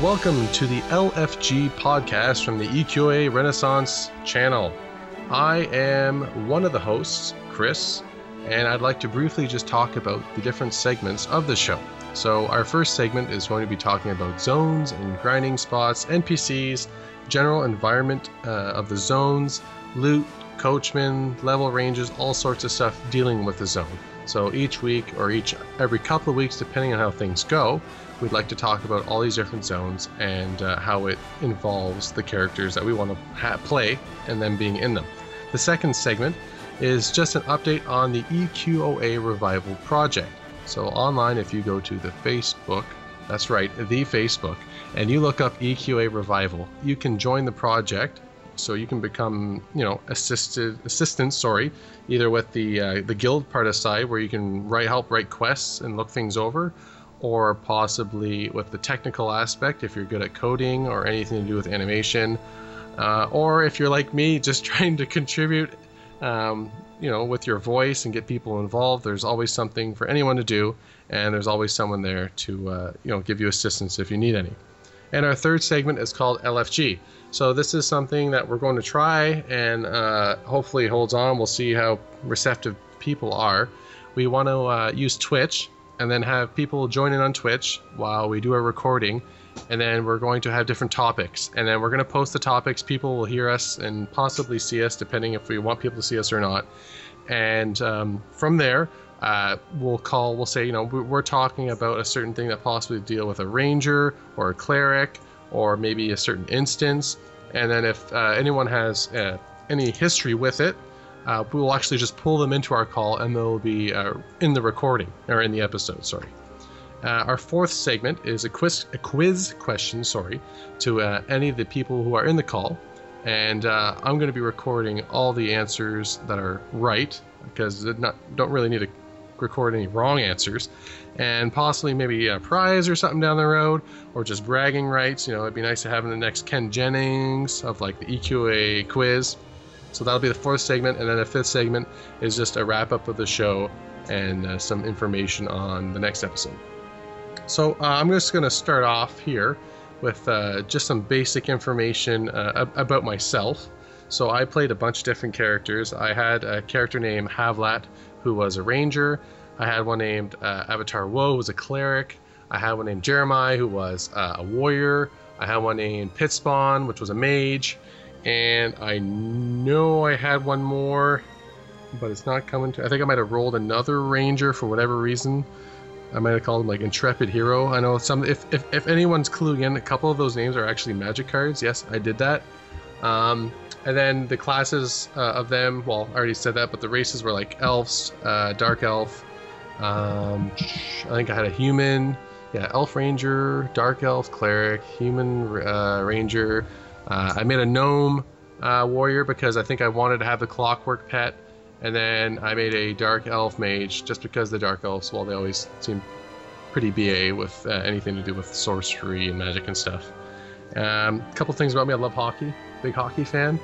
welcome to the LFG podcast from the EQOA Renaissance channel. I am one of the hosts, Chris, and I'd like to briefly just talk about the different segments of the show. So our first segment is going to be talking about zones and grinding spots, NPCs, general environment of the zones, loot, coachmen, level ranges, all sorts of stuff dealing with the zone. So each week or every couple of weeks, depending on how things go, we'd like to talk about all these different zones and how it involves the characters that we want to play and them being in them. The second segment is just an update on the EQOA Revival project. So online, if you go to the Facebook, that's right, the Facebook, and you look up EQOA Revival, you can join the project. So you can become, assistants, either with the guild part aside, where you can help write quests and look things over, or possibly with the technical aspect if you're good at coding or anything to do with animation, or if you're like me, just trying to contribute, with your voice and get people involved. There's always something for anyone to do, and there's always someone there to give you assistance if you need any. And our third segment is called LFG. So this is something that we're going to try and hopefully it holds on. We'll see how receptive people are. We want to use Twitch and then have people join in on Twitch while we do our recording. And then we're going to have different topics. And then we're going to post the topics. People will hear us and possibly see us, depending if we want people to see us or not. And from there, we'll say, we're talking about a certain thing that possibly deal with a ranger or a cleric or maybe a certain instance. And then if anyone has any history with it, we will actually just pull them into our call and they'll be in the recording, or in the episode, sorry. Our fourth segment is a quiz question, to any of the people who are in the call. And I'm going to be recording all the answers that are right, because don't really need to record any wrong answers, and possibly maybe a prize or something down the road, or just bragging rights. It'd be nice to have in the next Ken Jennings of like the EQA quiz. So that'll be the fourth segment, and then the fifth segment is just a wrap up of the show and some information on the next episode. So I'm just going to start off here with just some basic information about myself. So I played a bunch of different characters. I had a character named HAVLAT, who was a ranger. I had one named Avatar Woe, who was a cleric. I had one named Jeremiah, who was a warrior. I had one named Pitspawn, which was a mage. And I know I had one more, but it's not coming to... I think I might have rolled another ranger for whatever reason. I might have called him like Intrepid Hero. I know some... If anyone's cluing in, a couple of those names are actually magic cards. Yes, I did that. And then the classes of them, well, I already said that, but the races were like elves, dark elf. I think I had a human, elf ranger, dark elf, cleric, human ranger. I made a gnome warrior because I think I wanted to have the clockwork pet. And then I made a dark elf mage just because the dark elves, well, they always seem pretty BA with anything to do with sorcery and magic and stuff. A couple things about me: I love hockey, big hockey fan.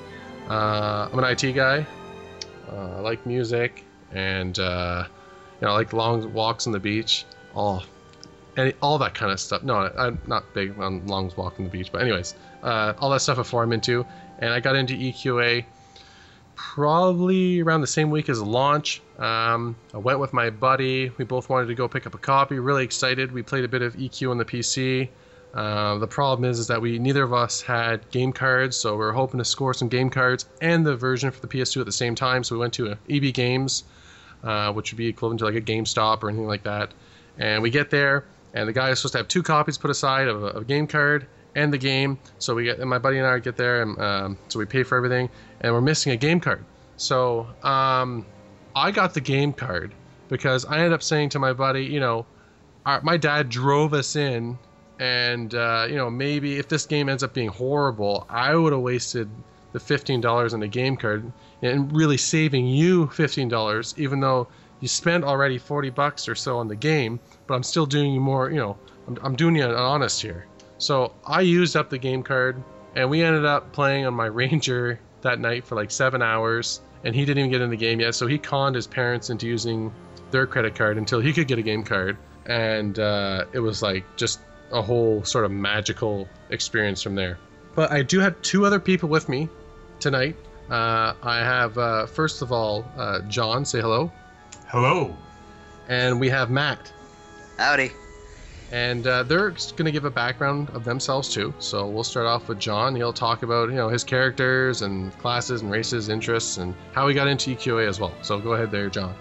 I'm an IT guy. I like music, and I like long walks on the beach, all that kind of stuff. No, I'm not big on long walks on the beach, but anyways, all that stuff before I'm into. And I got into EQA probably around the same week as launch. I went with my buddy. We both wanted to go pick up a copy. Really excited. We played a bit of EQ on the PC. The problem is that neither of us had game cards, so we were hoping to score some game cards and the version for the PS2 at the same time. So we went to EB Games, which would be equivalent to like a GameStop or anything like that. And we get there, and the guy is supposed to have 2 copies put aside of a game card and the game. So and my buddy and I get there, and so we pay for everything, and we're missing a game card. So I got the game card because I ended up saying to my buddy, my dad drove us in. And, maybe if this game ends up being horrible, I would have wasted the $15 on the game card and really saving you $15, even though you spent already $40 or so on the game, but I'm still doing you more, I'm doing you an honest here. So I used up the game card, and we ended up playing on my ranger that night for like 7 hours, and he didn't even get in the game yet, so he conned his parents into using their credit card until he could get a game card. And it was like just a whole sort of magical experience from there. But I do have two other people with me tonight. I have, first of all, John. Say hello. Hello. And we have Matt. Howdy. And they're going to give a background of themselves too. So we'll start off with John. He'll talk about his characters and classes and races, interests, and how he got into EQOA as well. So go ahead there, John.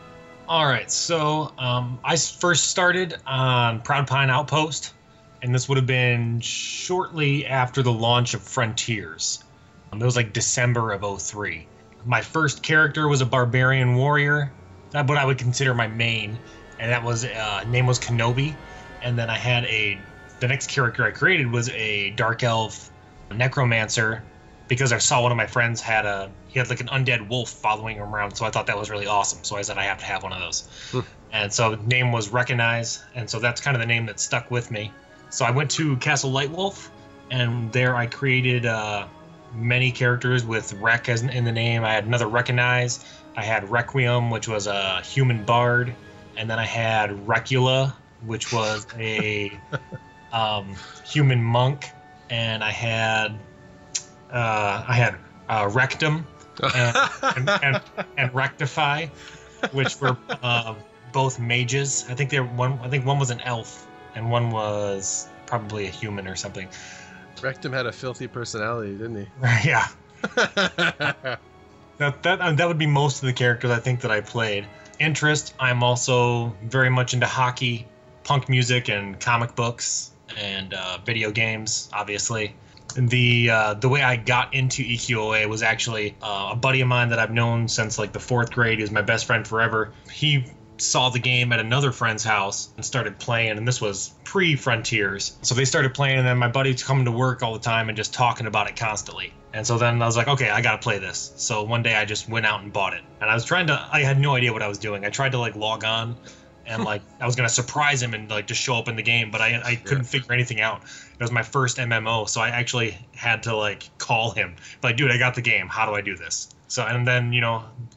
All right. So I first started on Proud Pine Outpost, and this would have been shortly after the launch of Frontiers. It was like December of 03. My first character was a barbarian warrior. That's what I would consider my main, and that was name was Kenobi. And then I had the next character I created was a dark elf necromancer, because I saw one of my friends had like an undead wolf following him around, so I thought that was really awesome. So I said I have to have one of those. And so the name was Recognize, and so that's kind of the name that stuck with me. So I went to Castle Lightwolf, and there I created many characters with Rec as in the name. I had another Recognize. I had Requiem, which was a human bard, and then I had Recula, which was a human monk, and I had Rectum and Rectify, which were both mages. I think one was an elf and one was probably a human or something. Rectum had a filthy personality, didn't he? Yeah. That would be most of the characters I think that I played. Interest, I'm also very much into hockey, punk music, and comic books, and video games, obviously. The way I got into EQOA was actually a buddy of mine that I've known since like the 4th grade. He was my best friend forever. He saw the game at another friend's house and started playing, and this was pre-Frontiers. So they started playing, and then my buddy's coming to work all the time and just talking about it constantly. And so then I was like, okay, I gotta play this. So one day I just went out and bought it. And I had no idea what I was doing. I tried to like log on, and like I was gonna surprise him and like just show up in the game, but I couldn't figure anything out. It was my first MMO, so I actually had to like call him. Like, dude, I got the game. How do I do this? So, and then,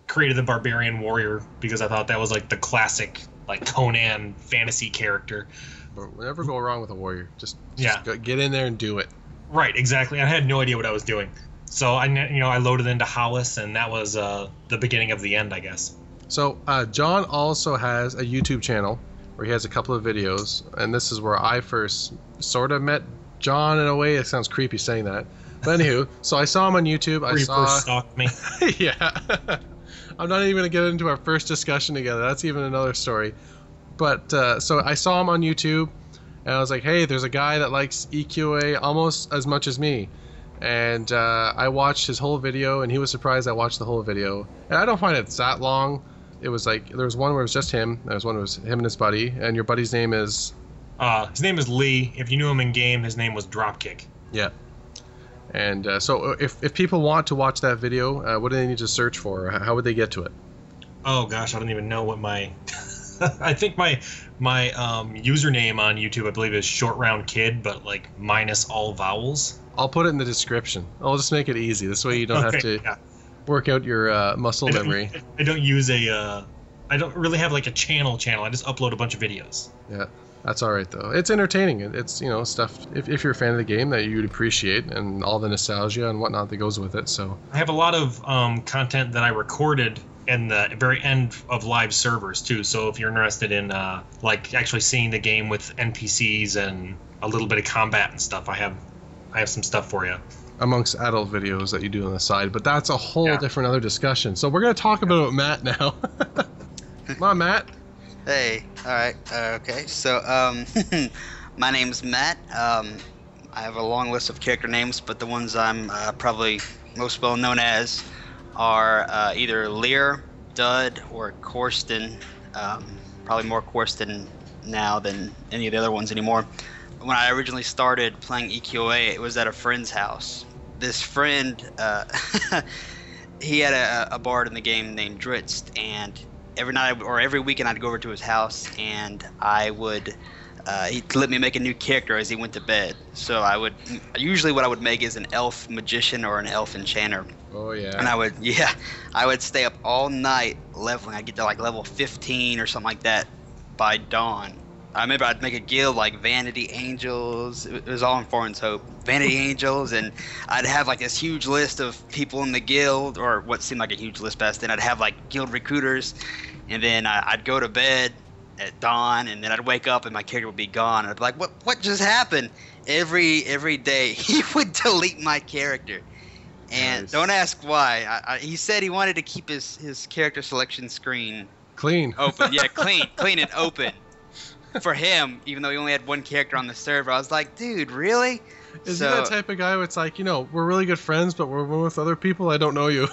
created the Barbarian Warrior because I thought that was like the classic like Conan fantasy character. But never go wrong with a warrior. Just get in there and do it. Right, exactly. I had no idea what I was doing. So I loaded into Hollis, and that was the beginning of the end, I guess. So John also has a YouTube channel where he has a couple of videos, and this is where I first sort of met John in a way. It sounds creepy saying that. But anywho, so I saw him on YouTube. First stalked me. Yeah. I'm not even going to get into our first discussion together. That's even another story. But so I saw him on YouTube, and I was like, hey, there's a guy that likes EQA almost as much as me. And I watched his whole video, and he was surprised I watched the whole video. And I don't find it that long. It was like, there was one where it was just him. There was one where it was him and his buddy. And your buddy's name is? His name is Lee. If you knew him in game, his name was Dropkick. Yeah. And so if people want to watch that video, what do they need to search for? How would they get to it? Oh, gosh, I don't even know what my... I think my username on YouTube, I believe, is Short Round Kid, but like minus all vowels. I'll put it in the description. I'll just make it easy. This way you don't have to work out your muscle memory. I don't use I don't really have like a channel. I just upload a bunch of videos. Yeah, that's all right though. It's entertaining. It's stuff if you're a fan of the game that you'd appreciate, and all the nostalgia and whatnot that goes with it. So I have a lot of content that I recorded in the very end of live servers too. So if you're interested in like actually seeing the game with NPCs and a little bit of combat and stuff, I have some stuff for you. Amongst adult videos that you do on the side, but that's a whole different other discussion. So we're going to talk about Matt now. Come on, Matt. Hey, all right, okay. So, my name's Matt. I have a long list of character names, but the ones I'm probably most well known as are either LEAR, Dud, or CORSTEN. Probably more CORSTEN now than any of the other ones anymore. When I originally started playing EQOA, it was at a friend's house. This friend, he had a bard in the game named Dritz, and every night or every weekend I'd go over to his house, and he'd let me make a new character as he went to bed. So usually what I would make is an elf magician or an elf enchanter. Oh yeah. And I would stay up all night leveling. I'd get to like level 15 or something like that by dawn. I remember I'd make a guild like Vanity Angels. It was all in Foreign's Hope. Vanity Angels, and I'd have like this huge list of people in the guild, or what seemed like a huge list best. Then I'd have like guild recruiters, and then I'd go to bed at dawn, and then I'd wake up and my character would be gone. And I'd be like, what just happened? Every day he would delete my character. And Nice. don't ask why. He said he wanted to keep his character selection screen Clean. open. Yeah, clean and open. For him, even though he only had one character on the server, I was like, dude, really? Is he that type of guy where it's like, we're really good friends, but we're with other people? I don't know you.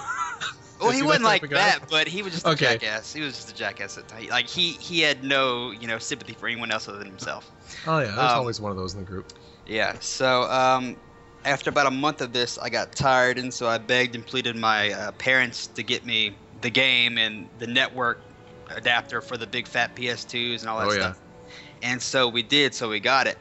Well, Is he that wasn't type like of guy? that, but he was just a Okay. jackass. He was just a jackass at times. Like he had no, sympathy for anyone else other than himself. Oh yeah, there's always one of those in the group. Yeah. So after about a month of this, I got tired, and so I begged and pleaded my parents to get me the game and the network adapter for the big fat PS2s and all that Oh, yeah. stuff. And so we did. So we got it.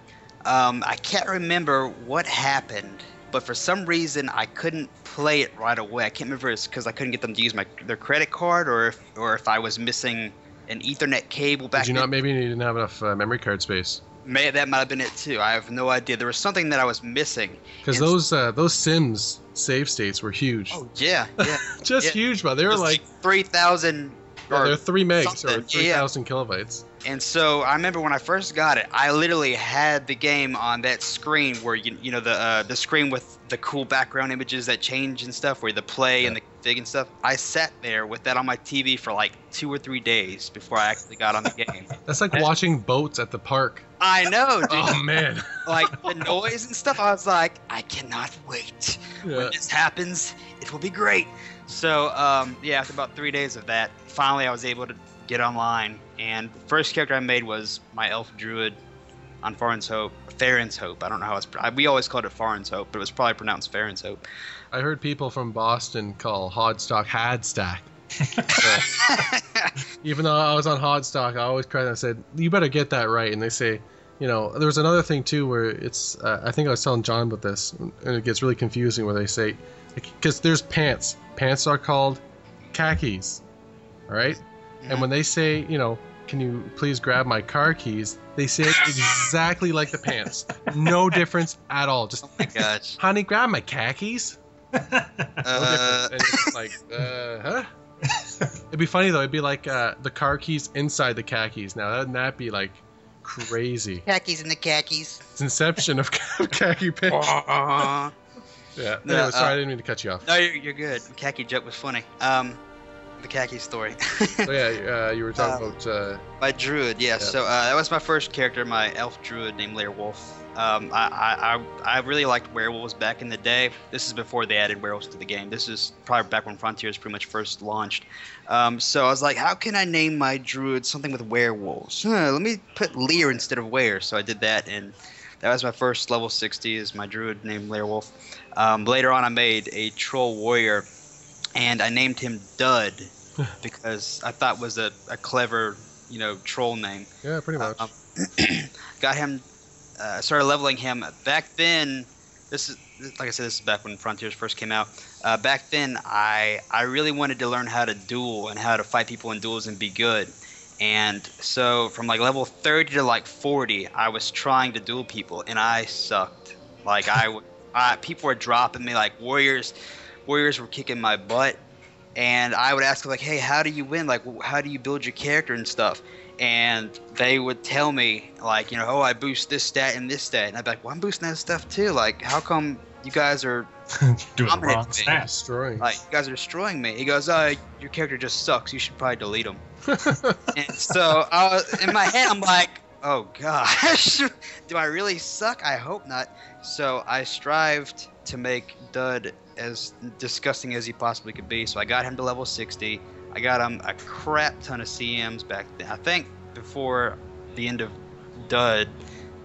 I can't remember what happened, but for some reason I couldn't play it right away. I can't remember if it's because I couldn't get them to use their credit card, or if I was missing an Ethernet cable back. Did you not? Maybe you didn't have enough memory card space. That might have been it too. I have no idea. There was something that I was missing. Because And- those Sims save states were huge. Oh yeah. Just yeah. huge, but they were like 3,000. they're 3 megs or something. 3,000 kilobytes. And so I remember when I first got it, I literally had the game on that screen where the screen with the cool background images that change and stuff, where the play and the config and stuff. I sat there with that on my TV for like 2 or 3 days before I actually got on the game. That's like watching boats at the park. I know, dude. Oh man. Like the noise and stuff. I was like, I cannot wait. Yeah. When this happens, it will be great. So after about 3 days of that, finally I was able to get online, and the first character I made was my elf druid on Farron's Hope. I don't know how we always called it Farron's Hope, but it was probably pronounced Farron's Hope. I heard people from Boston call Hodstock Hadstack. So, even though I was on Hodstock, I always cried and I said, you better get that right. And they say, there was another thing too where it's, I think I was telling John about this, and it gets really confusing where they say, because there's pants. Pants are called khakis, all right? And when they say, can you please grab my car keys, they say it exactly like the pants. No difference at all. Just, Oh my gosh. honey, grab my khakis. No difference. And it's like, huh? It'd be funny though. It'd be like the car keys inside the khakis. Now, wouldn't that be like crazy? Khakis and the khakis. It's Inception of khaki pants. Uh-huh. Yeah. No, Anyway, sorry, I didn't mean to cut you off. No, you're good. The khaki joke was funny. The khaki story. So yeah, you were talking about. My druid, yeah. So that was my first character, my elf druid named LEAR. I really liked werewolves back in the day. This is before they added werewolves to the game. This is probably back when Frontiers pretty much first launched. So I was like, how can I name my druid something with werewolves? Let me put LEAR instead of were. So I did that, and that was my first level 60 is my druid named LEAR. Later on, I made a troll warrior, and I named him Dud because I thought was a clever, troll name. Yeah, pretty much. Got him, started leveling him. Back then, this is back when Frontiers first came out. Back then, I really wanted to learn how to duel and how to fight people in duels and be good. And so from like level 30 to like 40, I was trying to duel people, and I sucked. Like people were dropping me, like warriors were kicking my butt, and I would ask them like, hey, how do you win? Like, how do you build your character and stuff? And they would tell me like, I boost this stat and this stat, and I'd be like, well, I'm boosting that stuff too. Like, how come you guys are Doing the wrong dominating me? stats. Destroying. Like, you guys are destroying me. He goes, your character just sucks. You should probably delete him. And so in my head, I'm like, oh gosh, do I really suck? I hope not. So I strived to make Dud as disgusting as he possibly could be. So I got him to level 60. I got him a crap ton of CMs back then. I think before the end of Dud,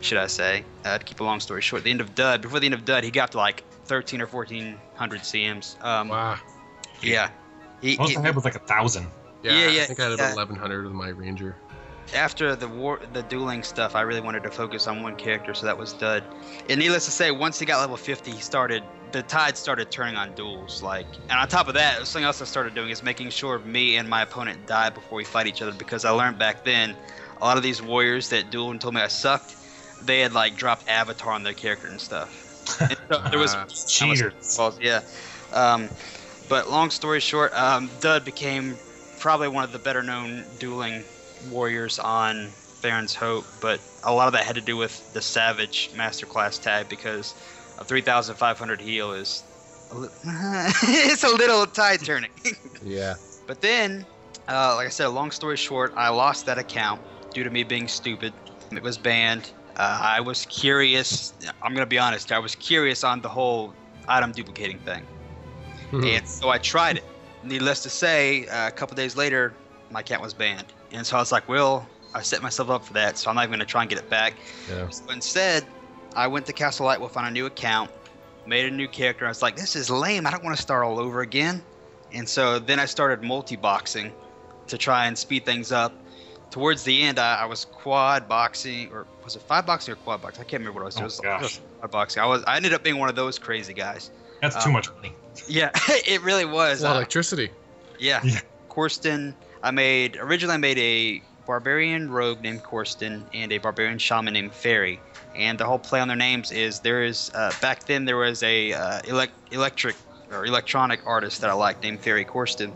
should I say, to keep a long story short, before the end of Dud, he got to like 13 or 1400 CMs. Wow. Yeah. Most I had was like 1,000. Yeah, I think I had about 1,100 with my ranger. After the dueling stuff, I really wanted to focus on one character, so that was Dud. And needless to say, once he got level 50, the tide started turning on duels. And on top of that, something else I started doing is making sure me and my opponent die before we fight each other, because I learned back then, a lot of these warriors that dueled and told me I sucked, they had like dropped Avatar on their character and stuff. And so there was cheaters. Yeah. But long story short, Dud became probably one of the better known dueling warriors on Farron's Hope, but a lot of that had to do with the Savage Masterclass tag, because a 3,500 heal is it's a little tide turning. Yeah. But then, like I said, long story short, I lost that account due to me being stupid. It was banned. I was curious. I'm going to be honest. I was curious on the whole item duplicating thing. And so I tried it. Needless to say, a couple days later, my account was banned. And so I was like, well, I set myself up for that, so I'm not even going to try and get it back. Yeah. So instead, I went to Castle Lightwolf on a new account, made a new character. I was like, this is lame. I don't want to start all over again. And so then I started multi-boxing to try and speed things up. Towards the end, I was quad boxing, or was it 5 boxing or quad boxing? I can't remember what I was doing. It was quad boxing. I ended up being one of those crazy guys. That's too much money. Yeah, it really was. A lot of electricity. Yeah. CORSTEN. Originally I made a barbarian rogue named CORSTEN and a barbarian shaman named Fairy. And the whole play on their names is back then there was a electronic artist that I liked named Fairy CORSTEN.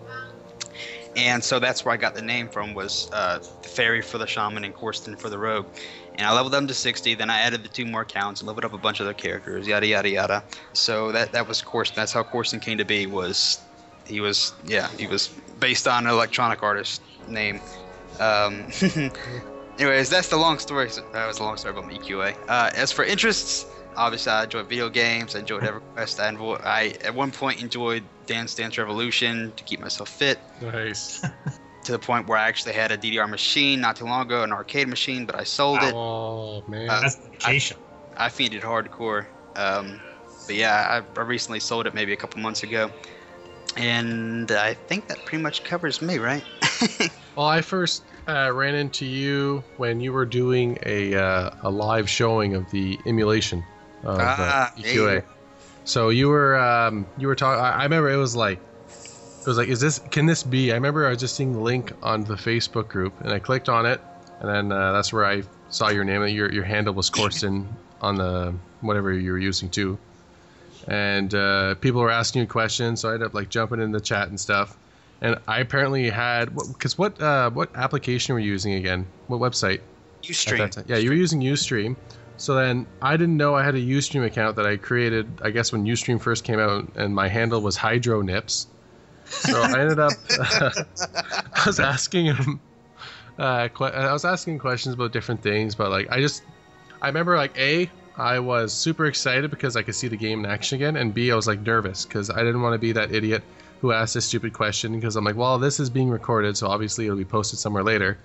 And so that's where I got the name from, was Fairy for the shaman and CORSTEN for the rogue. And I leveled them to 60. Then I added the 2 more accounts, leveled up a bunch of other characters, yada yada yada. So that was CORSTEN. That's how CORSTEN came to be. He was based on an electronic artist name. Anyways, that's the long story. That was a long story about my EQA. As for interests, obviously I enjoy video games. I enjoyed Everquest. I at one point enjoyed Dance Dance Revolution to keep myself fit. Nice. To the point where I actually had a DDR machine not too long ago, an arcade machine, but I sold it. Oh man, that's dedication. I fiended hardcore. But yeah, I recently sold it maybe a couple months ago. And I think that pretty much covers me, right? Well, I first ran into you when you were doing a live showing of the emulation of EQA. So you were talking. I remember it was like, can this be? I remember I was just seeing the link on the Facebook group, and I clicked on it, and then that's where I saw your name. Your handle was CORSTEN on the whatever you were using too. And people were asking you questions, so I ended up like jumping in the chat and stuff. And I apparently had what application were you using again? What website? Ustream. Yeah, you were using Ustream. So then I didn't know I had a Ustream account that I created, I guess, when Ustream first came out, and my handle was HydroNips. So I ended up I was asking him I was asking questions about different things, but like I remember like I was super excited because I could see the game in action again, and B, I was like nervous because I didn't want to be that idiot who asked this stupid question, because I'm like, well, this is being recorded, so obviously it'll be posted somewhere later.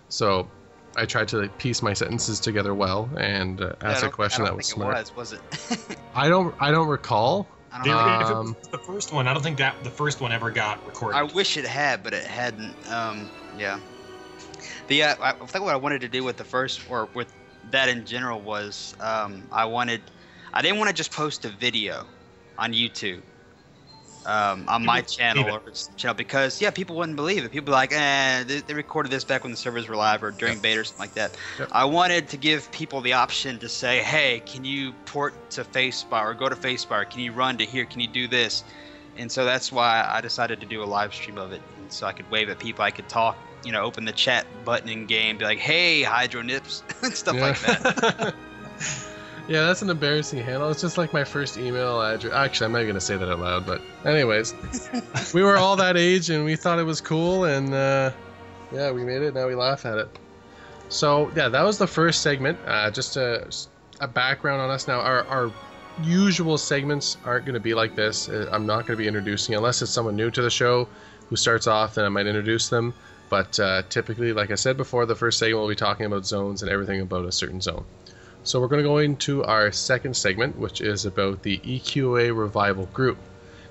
So I tried to like piece my sentences together well and ask a question that was smart. Was it? I don't recall. If it was the first one, I don't think that the first one ever got recorded. I wish it had, but it hadn't. Yeah. I think what I wanted to do with the first, or with that in general, was I didn't want to just post a video on YouTube on my channel or channel, because people wouldn't believe it. People were like, they recorded this back when the servers were live or during beta or something like that. Yep. I wanted to give people the option to say, hey, can you port to FaceBar or go to FaceBar? Can you run to here? Can you do this? And so that's why I decided to do a live stream of it, and so I could wave at people, I could talk, open the chat button in game, be like, hey, HydroNips, stuff like that. Yeah, that's an embarrassing handle. It's just like my first email address. Actually, I'm not going to say that out loud, but anyways. We were all that age, and we thought it was cool, and we made it. Now we laugh at it. So, yeah, that was the first segment. Just a background on us. Now, our usual segments aren't going to be like this. I'm not going to be introducing, unless it's someone new to the show who starts off, then I might introduce them. But typically, like I said before, the first segment we'll be talking about zones and everything about a certain zone. So we're going to go into our second segment, which is about the EQOA revival group.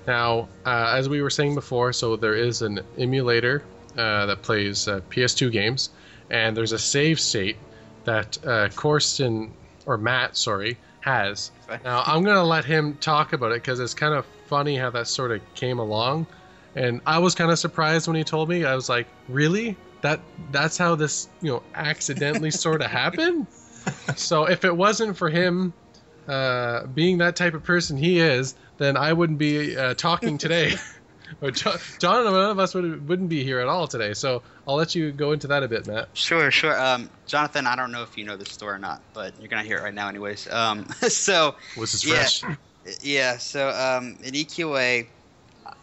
Now, as we were saying before, so there is an emulator that plays PS2 games, and there's a save state that Matt has. Now, I'm going to let him talk about it because it's kind of funny how that sort of came along. And I was kind of surprised when he told me. I was like, really? that's how this, accidentally sort of happened. So if it wasn't for him being that type of person he is, then I wouldn't be talking today. John and none of us wouldn't be here at all today. So I'll let you go into that a bit, Matt. Sure. Jonathan, I don't know if you know this story or not, but you're gonna hear it right now, anyways. So this is fresh. Yeah. So in EQOA,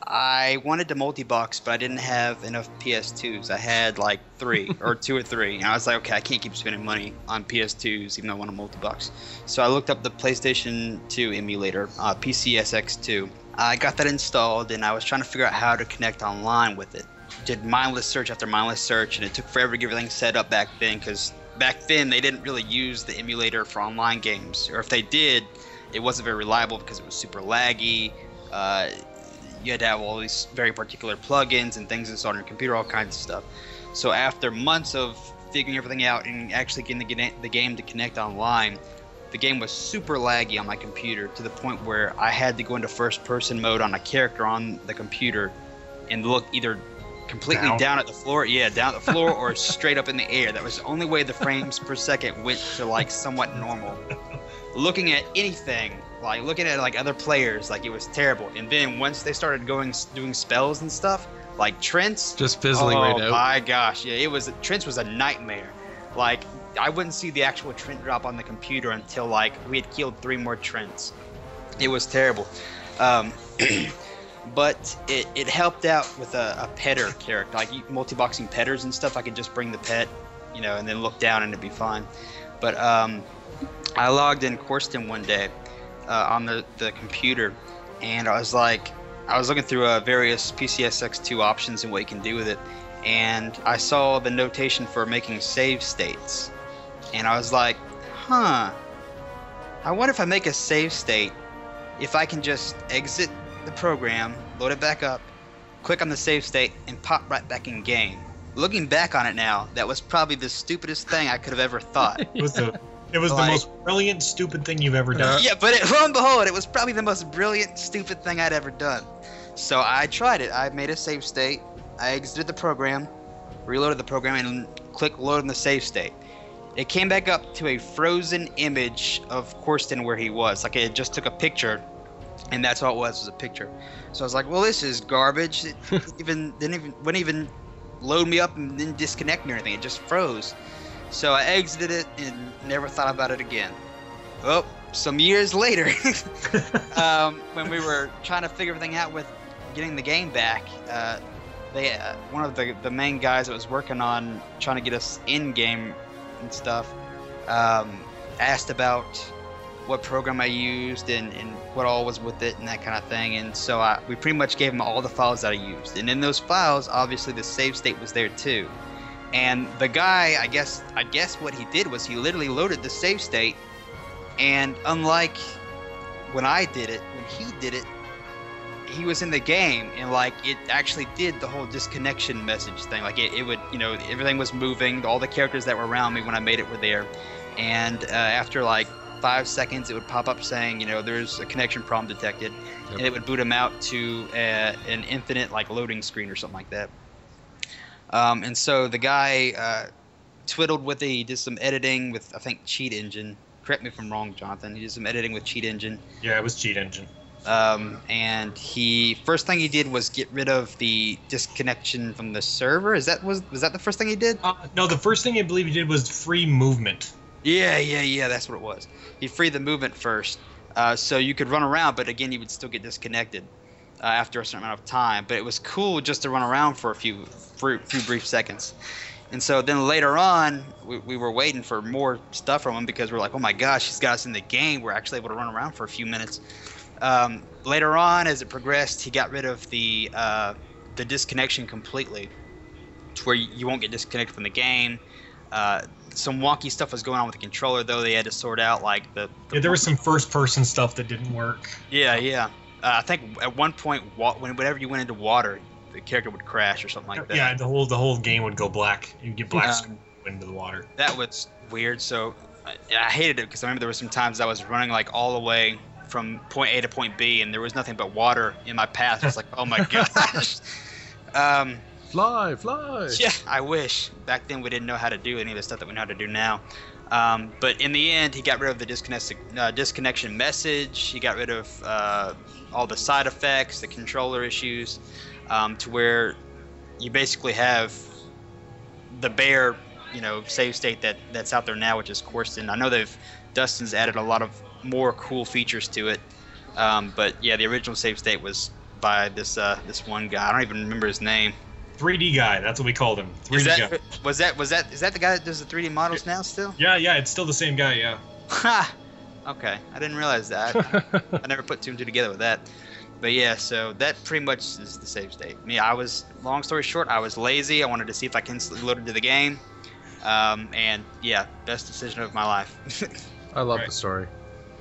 I wanted to multi-box, but I didn't have enough PS2s. I had like 3 or 2 or 3, and I was like, okay, I can't keep spending money on PS2s even though I want to multi-box. So I looked up the PlayStation 2 emulator, PCSX2. I got that installed, and I was trying to figure out how to connect online with it. Did mindless search after mindless search, and it took forever to get everything set up back then, because back then they didn't really use the emulator for online games, or if they did, it wasn't very reliable because it was super laggy. You had to have all these very particular plugins and things installed on your computer, all kinds of stuff. So after months of figuring everything out and actually getting the game to connect online, the game was super laggy on my computer to the point where I had to go into first-person mode on a character on the computer and look either completely down at the floor, down at the floor, or straight up in the air. That was the only way the frames per second went to like somewhat normal. Looking at anything, like looking at like other players, like it was terrible. And then once they started doing spells and stuff, like Trent's, just fizzling right out. Oh my gosh, yeah, Trent's was a nightmare. Like I wouldn't see the actual Trent drop on the computer until like we had killed 3 more Trents. It was terrible. But it helped out with a petter character, like multi-boxing petters and stuff. I could just bring the pet, and then look down and it'd be fine. But I logged in CORSTEN one day on the computer, and I was looking through various PCSX2 options and what you can do with it, and I saw the notation for making save states, and I was like, I wonder if I make a save state, if I can just exit the program, load it back up, click on the save state, and pop right back in game. Looking back on it now, that was probably the stupidest thing I could have ever thought. It was the most brilliant, stupid thing you've ever done. Yeah, but lo and behold, it was probably the most brilliant, stupid thing I'd ever done. So I tried it. I made a save state. I exited the program, reloaded the program, and clicked load in the save state. It came back up to a frozen image of CORSTEN where he was. Like it just took a picture, and that's all it was a picture. So I was like, well, this is garbage. It wouldn't even load me up and then disconnect me or anything. It just froze. So I exited it and never thought about it again. Well, some years later, when we were trying to figure everything out with getting the game back, one of the main guys that was working on trying to get us in game and stuff asked about what program I used and what all was with it and that kind of thing. And so we pretty much gave him all the files that I used. And in those files, obviously the save state was there too. And the guy, I guess what he did was he literally loaded the save state, and unlike when I did it, when he did it, he was in the game, and like it actually did the whole disconnection message thing. Like it would, everything was moving. All the characters that were around me when I made it were there, and after like 5 seconds, it would pop up saying, there's a connection problem detected, and it would boot him out to an infinite like loading screen or something like that. And so the guy twiddled with it. He did some editing with, I think, Cheat Engine. Correct me if I'm wrong, Jonathan. He did some editing with Cheat Engine. Yeah, it was Cheat Engine. And first thing he did was get rid of the disconnection from the server. Was that the first thing he did? No, the first thing I believe he did was free movement. Yeah, that's what it was. He freed the movement first, so you could run around, but again, you would still get disconnected after a certain amount of time. But it was cool just to run around for a few brief seconds. And so then later on, we were waiting for more stuff from him because we're like, oh my gosh, he's got us in the game. We're actually able to run around for a few minutes. Later on, as it progressed, he got rid of the disconnection completely, to where you won't get disconnected from the game. Some wonky stuff was going on with the controller, though. They had to sort out like there was some first-person stuff that didn't work. Yeah. I think at one point, whenever you went into water, the character would crash or something like that. Yeah, the whole game would go black. You'd get black screen into the water. That was weird. So I hated it because I remember there were some times I was running like all the way from point A to point B, and there was nothing but water in my path. I was like, oh my gosh. Fly, fly. Yeah, I wish. Back then we didn't know how to do any of the stuff that we know how to do now. But in the end, he got rid of the disconnection message. He got rid of all the side effects, the controller issues, to where you basically have the bare, save state that's out there now, which is CORSTEN. I know Dustin's added a lot of more cool features to it. But yeah, the original save state was by this one guy. I don't even remember his name. 3D guy, that's what we called him. 3D guy. Is that the guy that does the 3D models now still? Yeah, it's still the same guy, yeah. Ha! Okay, I didn't realize that. I never put two and two together with that. But yeah, so that pretty much is the save state. Long story short, I was lazy. I wanted to see if I can instantly load into the game. And yeah, best decision of my life. I love the story.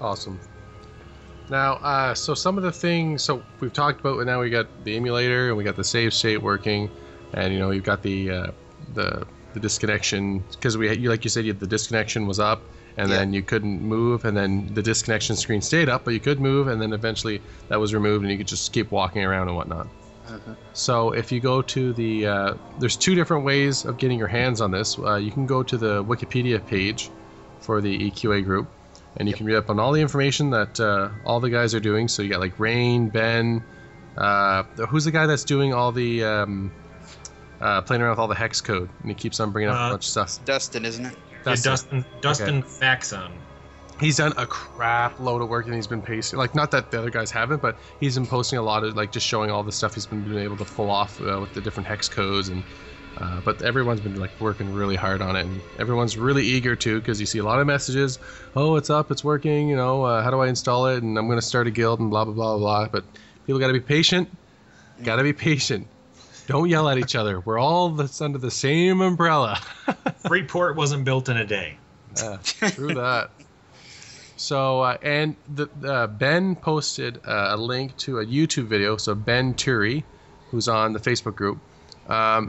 Awesome. Now, so some of the things, so we've talked about, now we got the emulator and we got the save state working, and we've got the disconnection, because like you said, the disconnection was up, and then you couldn't move, and then the disconnection screen stayed up, but you could move, and then eventually that was removed, and you could just keep walking around and whatnot. So if you go to there's two different ways of getting your hands on this. You can go to the Wikipedia page for the EQA group, and you can read up on all the information that all the guys are doing. So you got like Rain, Ben, who's the guy that's doing all the playing around with all the hex code, and he keeps on bringing up a bunch of stuff. Dustin, isn't it? Dustin Faxon. He's done a crap load of work, and he's been pasting, like, not that the other guys haven't, but he's been posting a lot of, like, just showing all the stuff he's been able to pull off with the different hex codes, and but everyone's been like working really hard on it, and everyone's really eager to, because you see a lot of messages, oh, it's up, it's working, how do I install it, and I'm going to start a guild, and blah blah blah blah. But people got to be patient. Don't yell at each other. We're all under the same umbrella. Freeport wasn't built in a day. True that. So, and Ben posted a link to a YouTube video. So Ben Turi, who's on the Facebook group,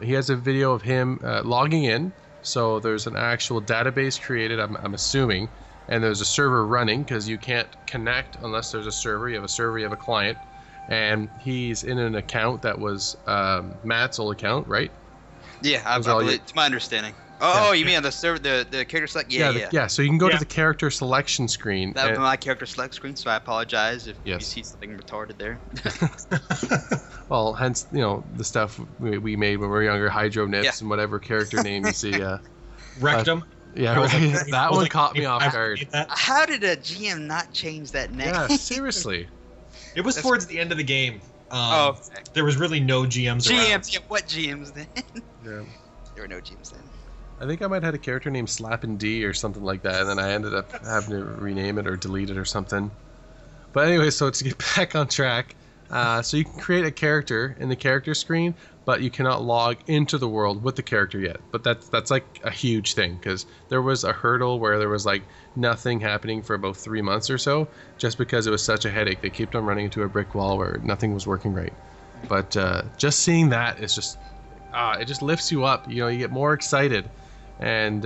he has a video of him logging in. So there's an actual database created, I'm assuming, and there's a server running, because you can't connect unless there's a server. You have a server, you have a client, and he's in an account that was Matt's old account, right? Yeah, I believe, it's my understanding. Oh, you mean on the server, the character select? Yeah. So you can go to the character selection screen. That was my character select screen, so I apologize if you see something retarded there. Well, hence, the stuff we made when we were younger, Hydro Nits and whatever character name you see. Rectum. That one caught me off guard. How did a GM not change that name? Yeah, seriously. It was towards the end of the game. Okay. There was really no GMs around. Yeah, what GMs then? Yeah. There were no GMs then. I think I might have had a character named Slappin' D or something like that, and then I ended up having to rename it or delete it or something. But anyway, so to get back on track, so you can create a character in the character screen, but you cannot log into the world with the character yet. But that's like a huge thing, because there was a hurdle where there was like nothing happening for about 3 months or so, just because it was such a headache. They kept on running into a brick wall where nothing was working right. But just seeing that is just, it just lifts you up. You get more excited. And,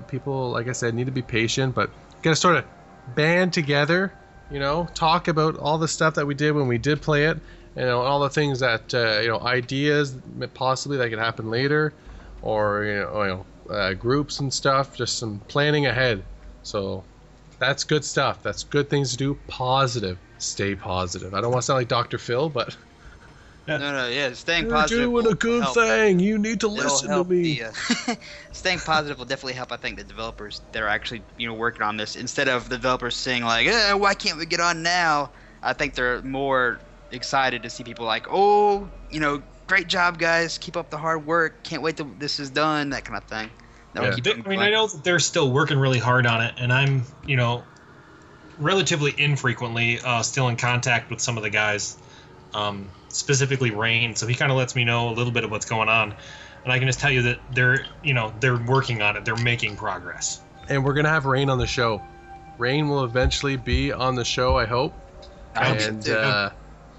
people, like I said, need to be patient, but got to sort of band together, talk about all the stuff that we did when we did play it, and all the things that, ideas possibly that could happen later, or, groups and stuff, just some planning ahead. So that's good stuff. That's good things to do. Positive. Stay positive. I don't want to sound like Dr. Phil, but... No, staying positive. You're doing a good thing. You need to listen to me. Staying positive will definitely help, I think, the developers that are actually, working on this. Instead of the developers saying, like, why can't we get on now? I think they're more excited to see people like, oh, great job, guys. Keep up the hard work. Can't wait till this is done, that kind of thing. I know that they're still working really hard on it, and I'm, relatively infrequently still in contact with some of the guys. Specifically Rain, so he kind of lets me know a little bit of what's going on, and I can just tell you that they're working on it. They're making progress. And we're gonna have Rain on the show. Rain will eventually be on the show, I hope. And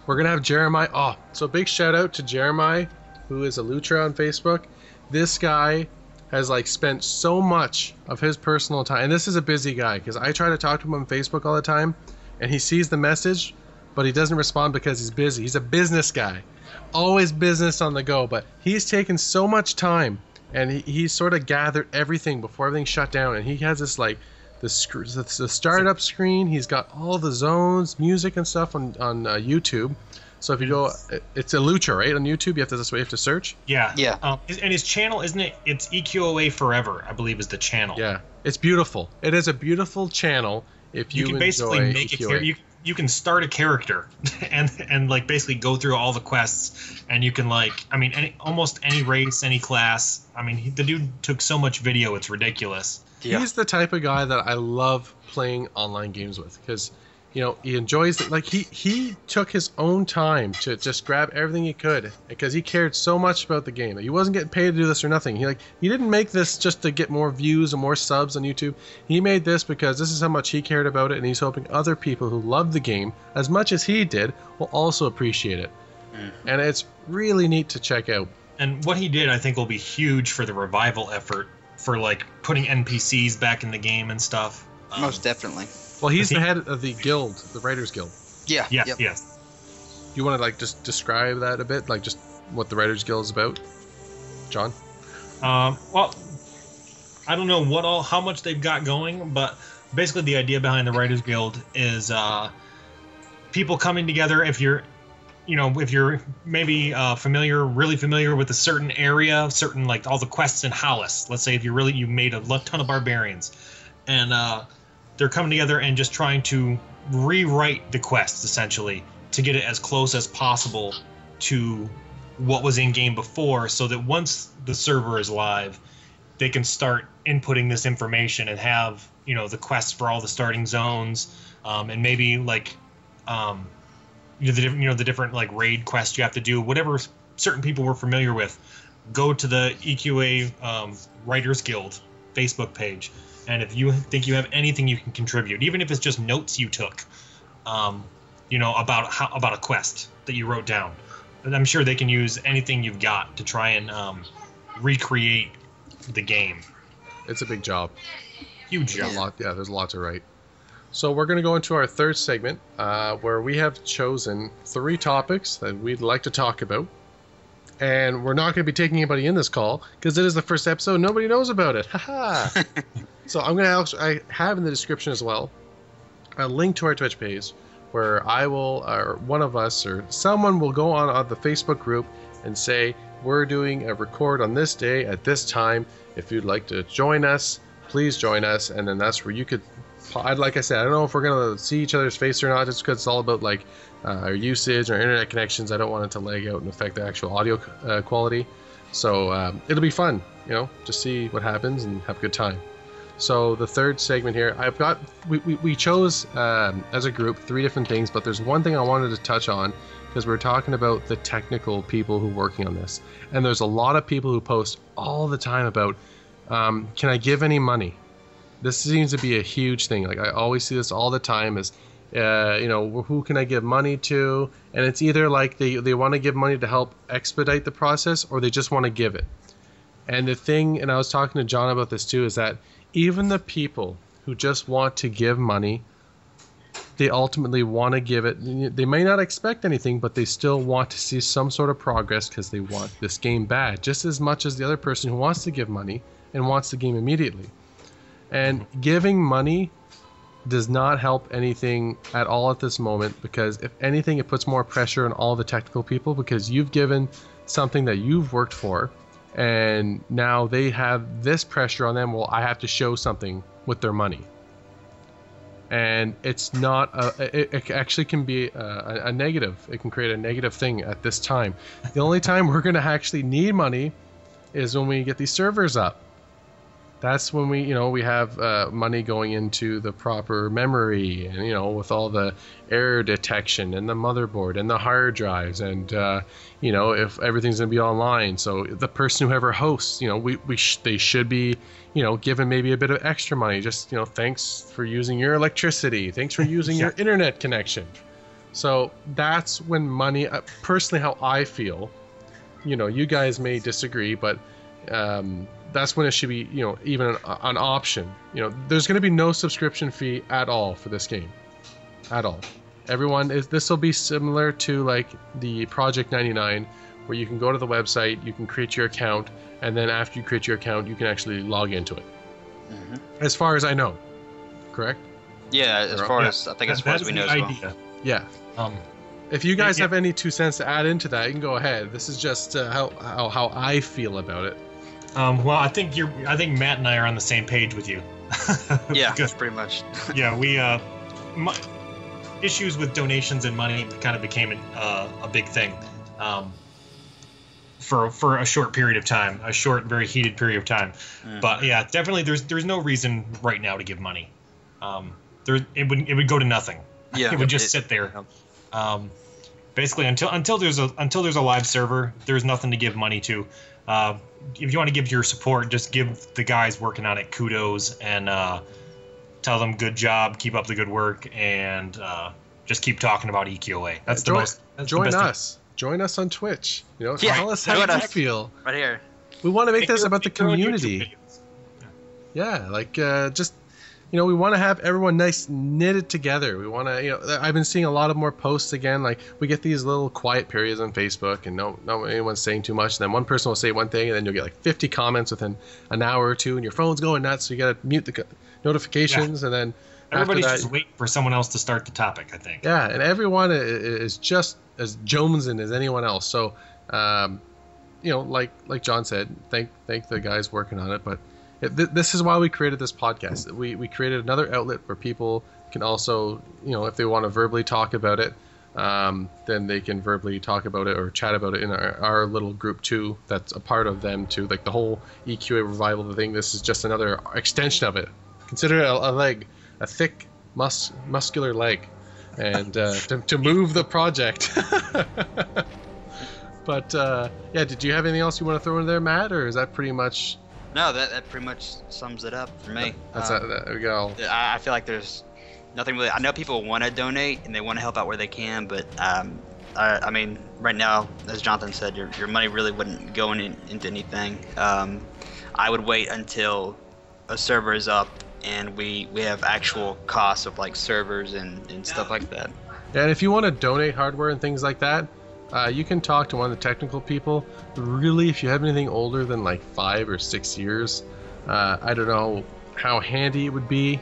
we're gonna have Jeremiah. Oh, so big shout out to Jeremiah, who is ALUTRA on Facebook. This guy has spent so much of his personal time, and this is a busy guy, because I try to talk to him on Facebook all the time, and he sees the message, but he doesn't respond because he's busy. He's a business guy, always business on the go, but he's taken so much time, and he sort of gathered everything before everything shut down, and he has this like the startup screen. He's got all the zones, music and stuff on YouTube. So if you go, it's ALUTRA, right? On YouTube, you have to search. Yeah. Yeah. And his channel, isn't it? It's EQOA Forever, I believe, is the channel. Yeah, it's beautiful. It is a beautiful channel. If you can basically enjoy make EQOA. you can start a character and like basically go through all the quests, and you can like, I mean, almost any race, any class. I mean, the dude took so much video, it's ridiculous. Yeah. He's the type of guy that I love playing online games with, because he enjoys it. Like he took his own time to just grab everything he could, because he cared so much about the game. He wasn't getting paid to do this or nothing. He didn't make this just to get more views and more subs on YouTube. He made this because this is how much he cared about it, and he's hoping other people who love the game as much as he did will also appreciate it. And it's really neat to check out. And what he did, I think, will be huge for the revival effort for like putting NPCs back in the game and stuff. Most definitely. Well, he's the head of the guild, the Writers Guild. Yeah. Yeah. Yep. Yes. Do you want to like just describe that a bit, like just what the Writers Guild is about, John? Well, I don't know how much they've got going, but basically the idea behind the Writers Guild is people coming together. If you're maybe really familiar with a certain area, certain like all the quests in HAVLAT. Let's say if you made a ton of barbarians, and they're coming together and just trying to rewrite the quests essentially to get it as close as possible to what was in game before, so that once the server is live, they can start inputting this information and have the quests for all the starting zones, and maybe like the different like raid quests you have to do, whatever certain people were familiar with. Go to the EQA Writers Guild Facebook page, and if you think you have anything you can contribute, even if it's just notes you took, about a quest that you wrote down, and I'm sure they can use anything you've got to try and recreate the game. It's a big job. Huge job. There's a lot to write. So we're going to go into our third segment, where we have chosen 3 topics that we'd like to talk about. And we're not going to be taking anybody in this call, because it is the first episode. Nobody knows about it. Haha. So I'm going to I have in the description as well a link to our Twitch page, where I will, or one of us, or someone will go on the Facebook group and say, we're doing a record on this day at this time. If you'd like to join us, please join us. And then that's where you could, like I said, I don't know if we're going to see each other's face or not, just because it's all about like our usage, our internet connections. I don't want it to lag out and affect the actual audio quality. So it'll be fun, to see what happens and have a good time. So the third segment here, we chose as a group 3 different things, but there's one thing I wanted to touch on, because we're talking about the technical people who are working on this. And there's a lot of people who post all the time about, can I give any money? This seems to be a huge thing. Like I always see this all the time is, who can I give money to? And it's either like they want to give money to help expedite the process, or they just want to give it. And the thing, and I was talking to John about this too, is that even the people who just want to give money, they ultimately want to give it. They may not expect anything, but they still want to see some sort of progress, because they want this game bad just as much as the other person who wants to give money and wants the game immediately. And giving money does not help anything at all at this moment, because if anything, it puts more pressure on all the technical people, because you've given something that you've worked for, and now they have this pressure on them. Well, I have to show something with their money. And it's not it actually can be a negative. It can create a negative thing at this time. The only time we're going to actually need money is when we get these servers up. That's when we have money going into the proper memory, and with all the error detection and the motherboard and the hard drives, and if everything's going to be online. So the person who ever hosts, they should be given maybe a bit of extra money. Just thanks for using your electricity, thanks for using your internet connection. So that's when money, personally, how I feel. You guys may disagree, but that's when it should be, even an option. There's going to be no subscription fee at all for this game, at all. everyone is. This will be similar to like the Project 99, where you can go to the website, you can create your account, and then after you create your account, you can actually log into it. Mm-hmm. As far as I know, correct? Yeah, as far as I think, as far as we know as well. Yeah. If you guys have any 2 cents to add into that, you can go ahead. This is just how I feel about it. Well, I think Matt and I are on the same page with you. Yeah, pretty much. Yeah, we issues with donations and money kind of became a big thing for a short period of time, a short, very heated period of time. But yeah, definitely, there's no reason right now to give money. It would go to nothing. Yeah, it would just sit there. Basically, until there's a live server, there's nothing to give money to. If you want to give your support, just give the guys working on it kudos and tell them good job, keep up the good work, and just keep talking about EQOA. That's the most. Join us. Join us on Twitch. Tell us how you feel. Right here. We want to make this about the community. Yeah, like just. We want to have everyone nice knitted together. We want to, I've been seeing a lot of more posts again. Like we get these little quiet periods on Facebook, and no anyone's saying too much. And then one person will say one thing, and then you'll get like 50 comments within an hour or two, and your phone's going nuts. So you got to mute the notifications, and then everybody's just waiting for someone else to start the topic, I think. Yeah, and everyone is just as jonesing as anyone else. So, like John said, thank the guys working on it, but. This is why we created this podcast. We created another outlet where people can also, if they want to verbally talk about it, then they can verbally talk about it or chat about it in our little group too. That's a part of them too. Like the whole EQA revival thing. This is just another extension of it. Consider it a leg, a thick, muscular leg, and to move the project. But yeah, did you have anything else you want to throw in there, Matt, or is that pretty much? No, that pretty much sums it up for me. There we go. I feel like there's nothing really. I know people want to donate and they want to help out where they can, but I mean, right now, as Jonathan said, your money really wouldn't go into anything. I would wait until a server is up and we have actual costs of like servers and stuff like that. Yeah, and if you want to donate hardware and things like that, you can talk to one of the technical people. Really, if you have anything older than like 5 or 6 years, I don't know how handy it would be.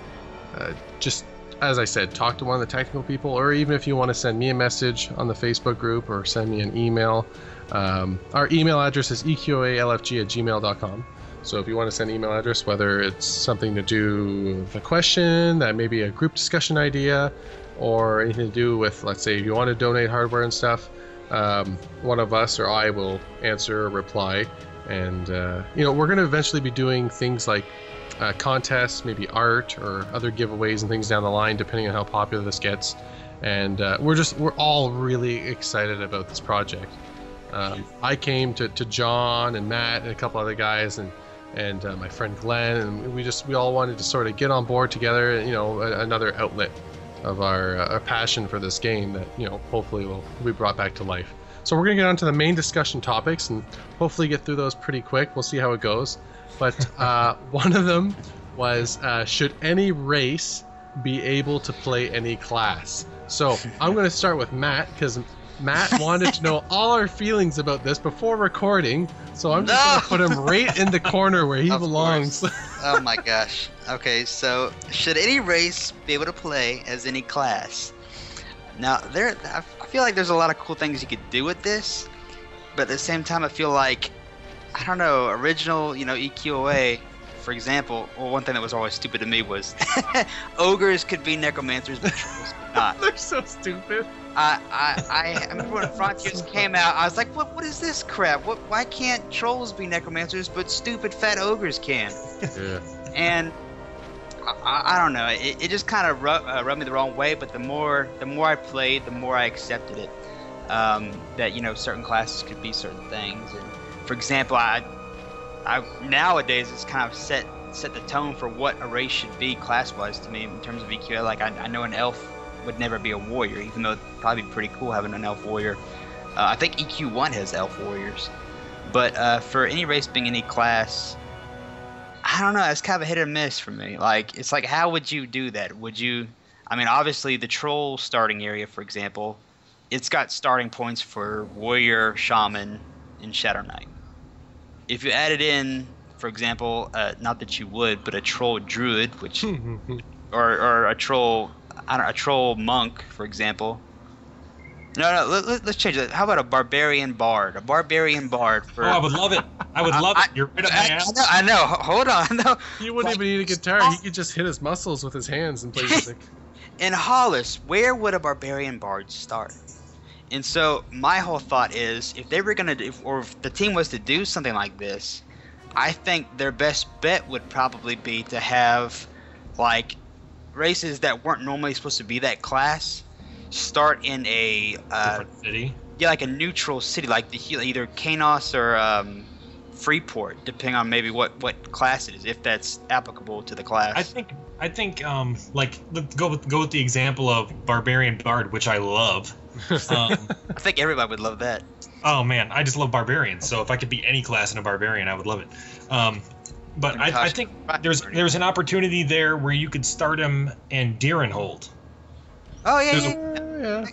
Just as I said, talk to one of the technical people, or even if you want to send me a message on the Facebook group or send me an email. Our email address is eqoalfg@gmail.com. So if you want to send an email address, whether it's something to do with a question, that may be a group discussion idea, or anything to do with, let's say, if you want to donate hardware and stuff, one of us or I will answer or reply. And we're going to eventually be doing things like contests, maybe art or other giveaways and things down the line, depending on how popular this gets. And we're all really excited about this project. I came to John and Matt and a couple other guys and my friend Glenn, and we all wanted to sort of get on board together. Another outlet of our passion for this game that hopefully will be brought back to life. So we're going to get on to the main discussion topics and hopefully get through those pretty quick. We'll see how it goes. But one of them was, should any race be able to play any class? So I'm going to start with Matt, because Matt wanted to know all our feelings about this before recording. So I'm just going to put him right in the corner where he belongs. Oh my gosh. Okay, so should any race be able to play as any class? Now, I feel like there's a lot of cool things you could do with this, but at the same time, I feel like, I don't know, original, EQOA, for example, one thing that was always stupid to me was ogres could be necromancers, but trolls could not. They're so stupid. I remember when Frontiers came out, I was like, what is this crap? Why can't trolls be necromancers, but stupid fat ogres can? Yeah. And I don't know. It just kind of rubbed me the wrong way. But the more I played, the more I accepted it. That certain classes could be certain things. And for example, I nowadays it's kind of set the tone for what a race should be class-wise to me in terms of EQA. Like I know an elf would never be a warrior, even though it'd probably be pretty cool having an elf warrior. I think EQ1 has elf warriors. But for any race being any class, I don't know. It's kind of a hit or miss for me. Like, it's like, how would you do that? Would you? I mean, obviously the troll starting area, for example, it's got starting points for warrior, shaman, and shadow knight. If you added in, for example, not that you would, but a troll druid, which or a troll, a troll monk, for example. No, let's change it. How about a barbarian bard? A barbarian bard for. Oh, I would love it. I would love it. You're right up my ass. I know. Hold on. No. He wouldn't even need a guitar. He could just hit his muscles with his hands and play music. In Hollis, where would a barbarian bard start? And so my whole thought is, if they were gonna do, or if the team was to do something like this, I think their best bet would probably be to have, like, races that weren't normally supposed to be that class start in a different city. Yeah, like a neutral city, like either Kanos or Freeport, depending on maybe what class it is, if that's applicable to the class. I think like let's go with the example of Barbarian Bard, which I love. I think everybody would love that. Oh man, I just love barbarians. So if I could be any class in a barbarian, I would love it. But I think there's an opportunity there where you could start him in Deerenhold. Oh yeah.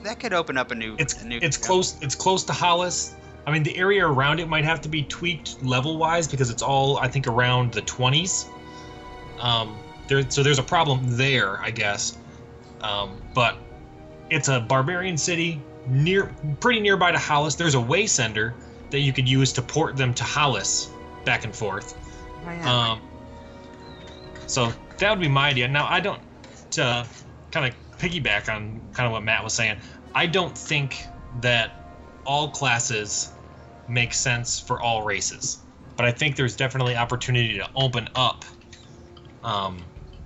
That could open up a new. It's close to Hollis. I mean, the area around it might have to be tweaked level-wise because it's all, I think, around the 20s. So there's a problem there, I guess. But it's a barbarian city pretty nearby to Hollis. There's a waysender that you could use to port them to Hollis back and forth. Oh, yeah. So that would be my idea. Now, I don't, to kind of piggyback on kind of what Matt was saying, I don't think that all classes make sense for all races, but I think there's definitely opportunity to open up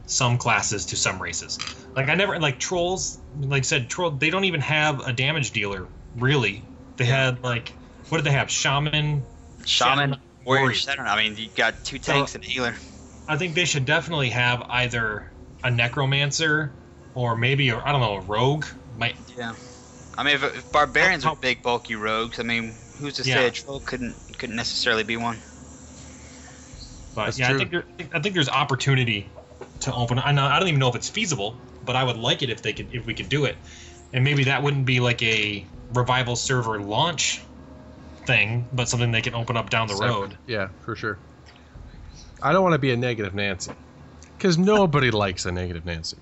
some classes to some races. Like I never like trolls. Like I said, troll. They don't even have a damage dealer really. They had like, what did they have? Shaman, warrior. I mean, you got 2 tanks and a healer. I think they should definitely have either a necromancer or maybe a rogue. Yeah. I mean, if barbarians are big, bulky rogues, I mean, who's to say a troll couldn't necessarily be one? But that's true. I think there's opportunity to open. I don't even know if it's feasible, but I would like it if we could do it, and maybe that wouldn't be like a revival server launch thing, but something they can open up down the road. Yeah, for sure. I don't want to be a negative Nancy, because nobody likes a negative Nancy.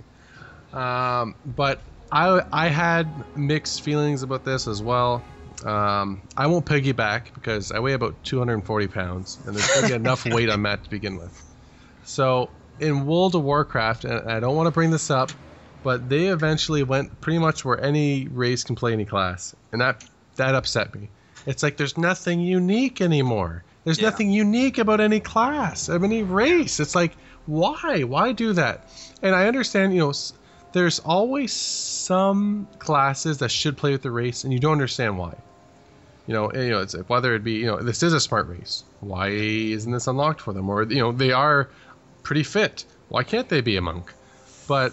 But I had mixed feelings about this as well. I won't piggyback because I weigh about 240 pounds, and there's going to be enough weight on Matt to begin with. So in World of Warcraft, and I don't want to bring this up, but they eventually went pretty much where any race can play any class, and that upset me. It's like there's nothing unique anymore. There's nothing unique about any class, of any race. It's like, why do that? And I understand, there's always some classes that should play with the race, and you don't understand why. It's whether it be, this is a smart race. Why isn't this unlocked for them? Or, they are pretty fit. Why can't they be a monk? But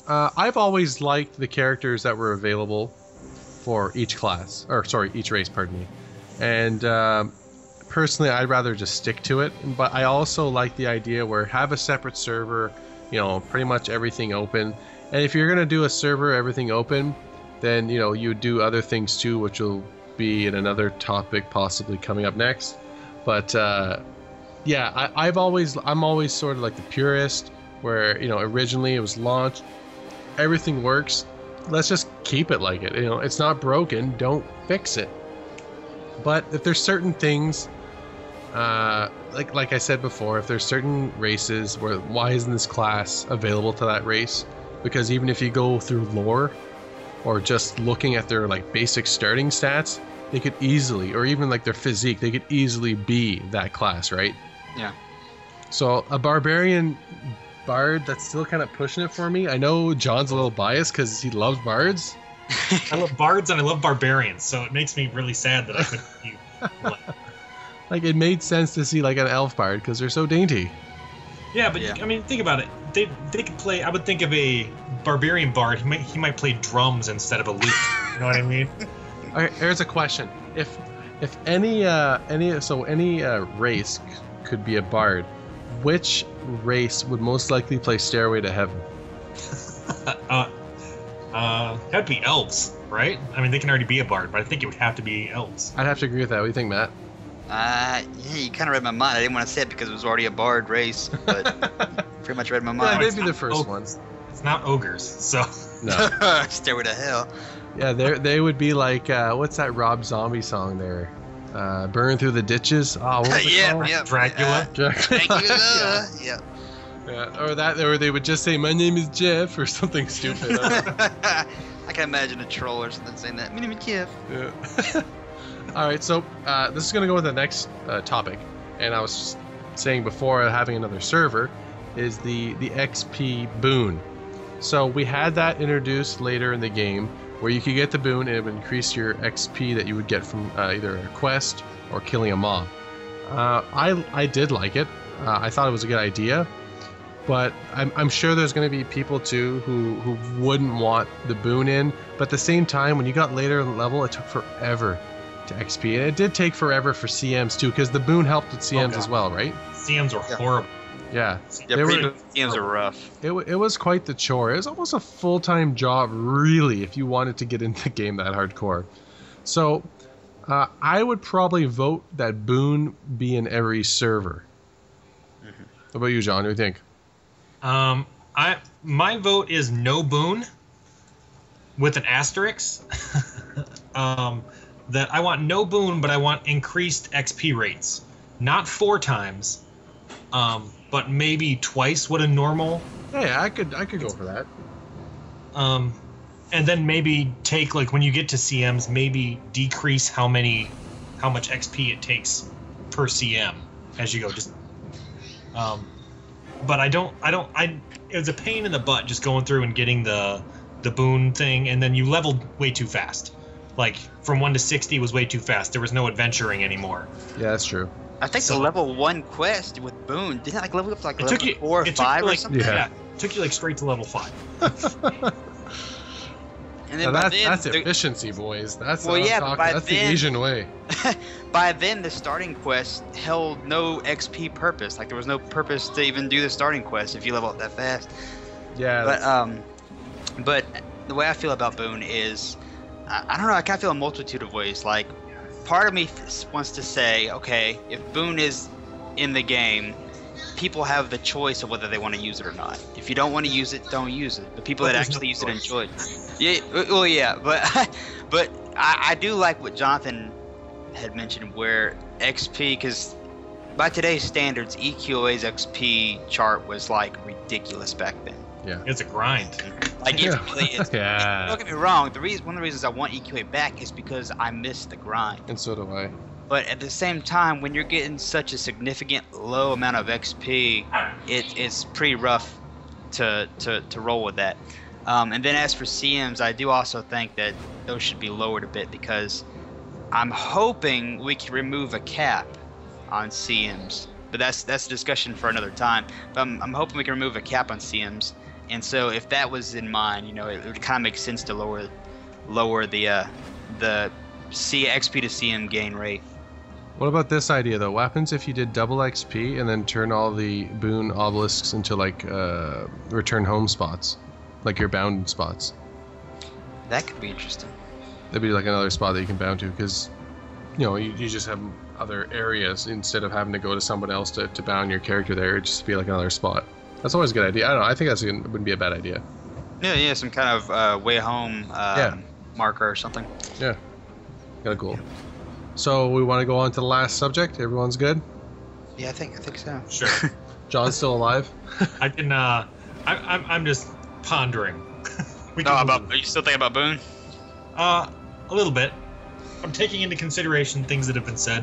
I've always liked the characters that were available for each class, each race, pardon me. And personally, I'd rather just stick to it. But I also like the idea where have a separate server, pretty much everything open. And if you're going to do a server, everything open, then, you do other things too, which will be in another topic possibly coming up next. But, I'm always sort of like the purist where, originally it was launched, everything works. Let's just keep it like it. It's not broken. Don't fix it. But if there's certain things, like I said before, if there's certain races where why isn't this class available to that race? Because even if you go through lore or just looking at their like basic starting stats, they could easily, or even like their physique, they could easily be that class, right? Yeah. So a barbarian bard, that's still kind of pushing it for me. I know John's a little biased because he loves bards. I love bards and I love barbarians, so it makes me really sad that I couldn't be like it made sense to see like an elf bard because they're so dainty. Yeah, but I mean, think about it. They could play. I would think of a barbarian bard. He might play drums instead of a lute. You know what I mean? Okay, here's a question: If any race could be a bard, which race would most likely play Stairway to Heaven? That'd be elves, right? I mean, they can already be a bard, but I think it would have to be elves. I'd have to agree with that. What do you think, Matt? Yeah, you kind of read my mind. I didn't want to say it because it was already a bard race, but pretty much read my mind. Yeah, they'd be the first one. It's not ogres, so. No. Stairway to Hell. Yeah, they would be like, what's that Rob Zombie song there? Burn Through the Ditches? Oh, what was it called? Yeah. Dracula. Dracula. Yeah. Yeah, or they would just say, "My name is Jeff," or something stupid. I can imagine a troll or something saying that. My name is Jeff. Yeah. All right, so this is going to go with the next topic, and I was saying before having another server is the XP boon. So we had that introduced later in the game where you could get the boon and it would increase your XP that you would get from either a quest or killing a mob. I did like it. I thought it was a good idea, but I'm sure there's going to be people too who wouldn't want the boon in. But at the same time, when you got later in the level, it took forever to XP, and it did take forever for CMs too, because the boon helped with CMs as well, right? CMs were horrible. Yeah, Yeah, CMs are rough. It was quite the chore. It was almost a full-time job, really, if you wanted to get into the game that hardcore. So, I would probably vote that boon be in every server. What about you, John? What do you think? My vote is no boon with an asterisk. That I want no boon, but I want increased XP rates. Not 4 times, but maybe twice what a normal. Yeah, I could go for that. And then maybe take, like, when you get to CMs, maybe decrease how much XP it takes per CM as you go. Just, but it was a pain in the butt just going through and getting the boon thing, and then you leveled way too fast. Like, from 1 to 60 was way too fast. There was no adventuring anymore. Yeah, that's true. I think the level 1 quest with boon didn't it like level up to like level 4 or 5 or something? Yeah. It took you like straight to level 5. And then that's efficiency, boys. That's well, yeah, but by that's then, the Asian way. By then, the starting quest held no XP purpose. Like, there was no purpose to even do the starting quest if you level up that fast. Yeah. But the way I feel about boon is, I don't know. I kind of feel a multitude of ways. Like, part of me wants to say, okay, if boon is in the game, people have the choice of whether they want to use it or not. If you don't want to use it, don't use it. The people that actually use it enjoy it. Yeah, well, yeah, but I do like what Jonathan had mentioned, where XP, because by today's standards, EQOA's XP chart was like ridiculous back then. Yeah, it's a grind. Like, it really is. Yeah. Don't get me wrong. One of the reasons I want EQA back is because I miss the grind. And so do I. But at the same time, when you're getting such a significant low amount of XP, it's pretty rough to roll with that. And then as for CMs, I do also think that those should be lowered a bit, because I'm hoping we can remove a cap on CMs. But that's a discussion for another time. But I'm hoping we can remove a cap on CMs. And so if that was in mind, it would kind of make sense to lower the XP to CM gain rate. What about this idea though? What happens if you did double XP and then turn all the boon obelisks into like return home spots, like your bound spots? That could be interesting. That'd be like another spot that you can bound to, because you just have other areas instead of having to go to someone else to bound your character there. It'd just be like another spot. That's always a good idea. I don't know. I think wouldn't be a bad idea. Yeah, some kind of way home marker or something. Yeah, kind of cool. So we want to go on to the last subject. Everyone's good? Yeah, I think so. Sure. John's still alive? I can. I'm just pondering. Are you still thinking about boon? A little bit. I'm taking into consideration things that have been said.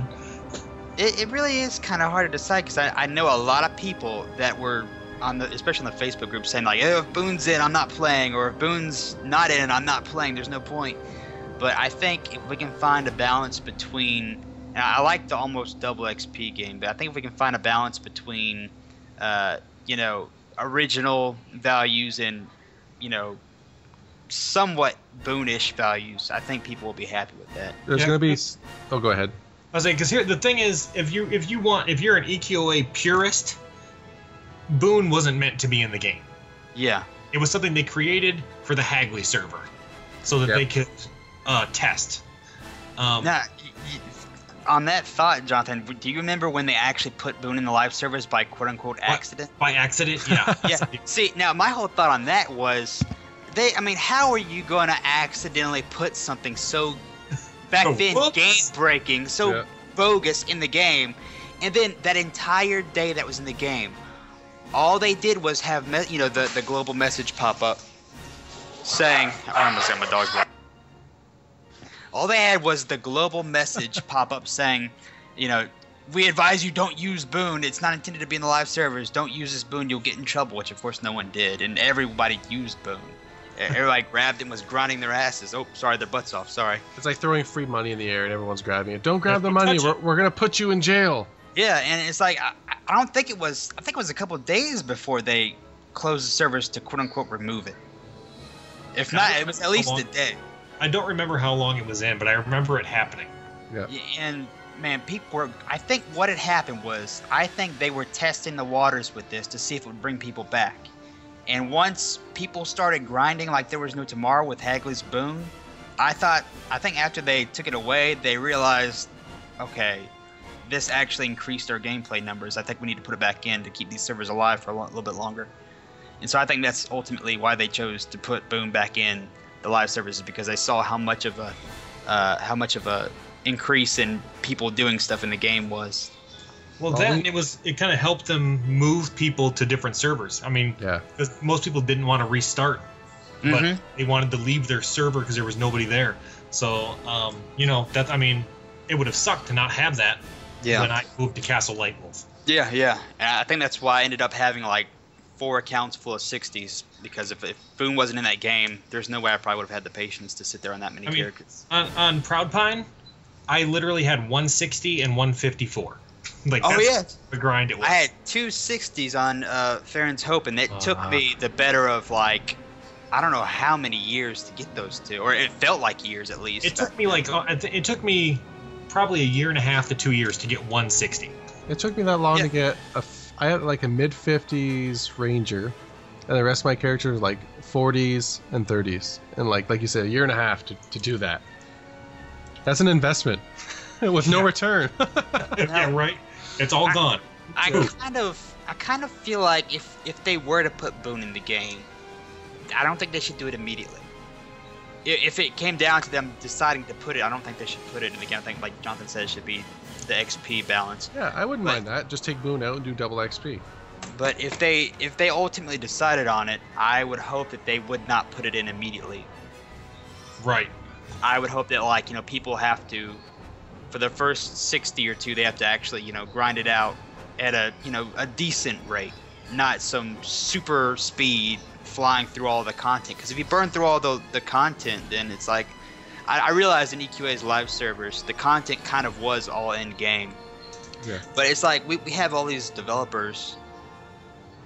It really is kind of hard to decide, because I know a lot of people that were especially on the Facebook group, saying like, if boon's in, I'm not playing, or if boon's not in, I'm not playing. There's no point. But I think if we can find a balance between, and I like the almost double XP game, but I think if we can find a balance between, original values and, somewhat boonish values, I think people will be happy with that. There's going to be. Oh, go ahead. I was like, because here the thing is, if you're an EQOA purist, boon wasn't meant to be in the game. Yeah. It was something they created for the HAVLAT server, so that they could test. Now, on that thought, Jonathan, do you remember when they actually put Boone in the live servers by quote-unquote accident? By accident, yeah. Yeah. See, now my whole thought on that was, how are you going to accidentally put something so, back then, game-breaking, bogus in the game, and then that entire day that was in the game, all they did was have, the global message pop up saying, I almost got my dog bark. All they had was the global message pop up saying, we advise you don't use Boone. It's not intended to be in the live servers. Don't use this Boone. You'll get in trouble, which of course no one did. And everybody used Boone. Everybody grabbed it and was grinding their asses. Oh, sorry, their butts off. Sorry. It's like throwing free money in the air and everyone's grabbing it. Don't grab the money. We're going to put you in jail. Yeah, and it's like, I don't think it was, I think it was a couple of days before they closed the servers to quote-unquote remove it. If not, it was at least a day. I don't remember how long it was in, but I remember it happening. Yeah. And man, people were. I think what had happened was, I think they were testing the waters with this to see if it would bring people back. And once people started grinding like there was no tomorrow with HAVLAT's Boone, I think after they took it away, they realized, okay, this actually increased our gameplay numbers. I think we need to put it back in to keep these servers alive for a little bit longer. And so I think that's ultimately why they chose to put Boone back in the live servers, is because they saw how much of a increase in people doing stuff in the game was. Well, then it kind of helped them move people to different servers. I mean, because most people didn't want to restart, but they wanted to leave their server because there was nobody there. So, it would have sucked to not have that when I moved to Castle Lightwolf. Yeah. And I think that's why I ended up having like 4 accounts full of 60s, because if Boone wasn't in that game, there's no way I probably would have had the patience to sit there on that many characters. On Proud Pine, I literally had 160 and 154. That's the grind it was. I had 2 60s on Farron's Hope, and it took me the better of like, I don't know how many years to get those 2, or it felt like years at least. It took me probably a year and a half to 2 years to get 160. It took me that long to get I had like a mid-50s Ranger, and the rest of my characters like 40s and 30s, and like you said, a year and a half to do that. That's an investment with no return. Yeah, right. It's all gone. I kind of feel like if they were to put Boone in the game, I don't think they should do it immediately. If it came down to them deciding to put it, I don't think they should put it in the game. I think, like Jonathan said, it should be the XP balance. Yeah, I wouldn't mind that. Just take Boone out and do double XP. But if they ultimately decided on it, I would hope that they would not put it in immediately. Right. I would hope that people have to, for the first 60 or 2, they have to actually grind it out at a decent rate, not some super speed flying through all the content. Because if you burn through all the content, then it's like, I realized in EQA's live servers, the content kind of was all in game. Yeah. But it's like we have all these developers,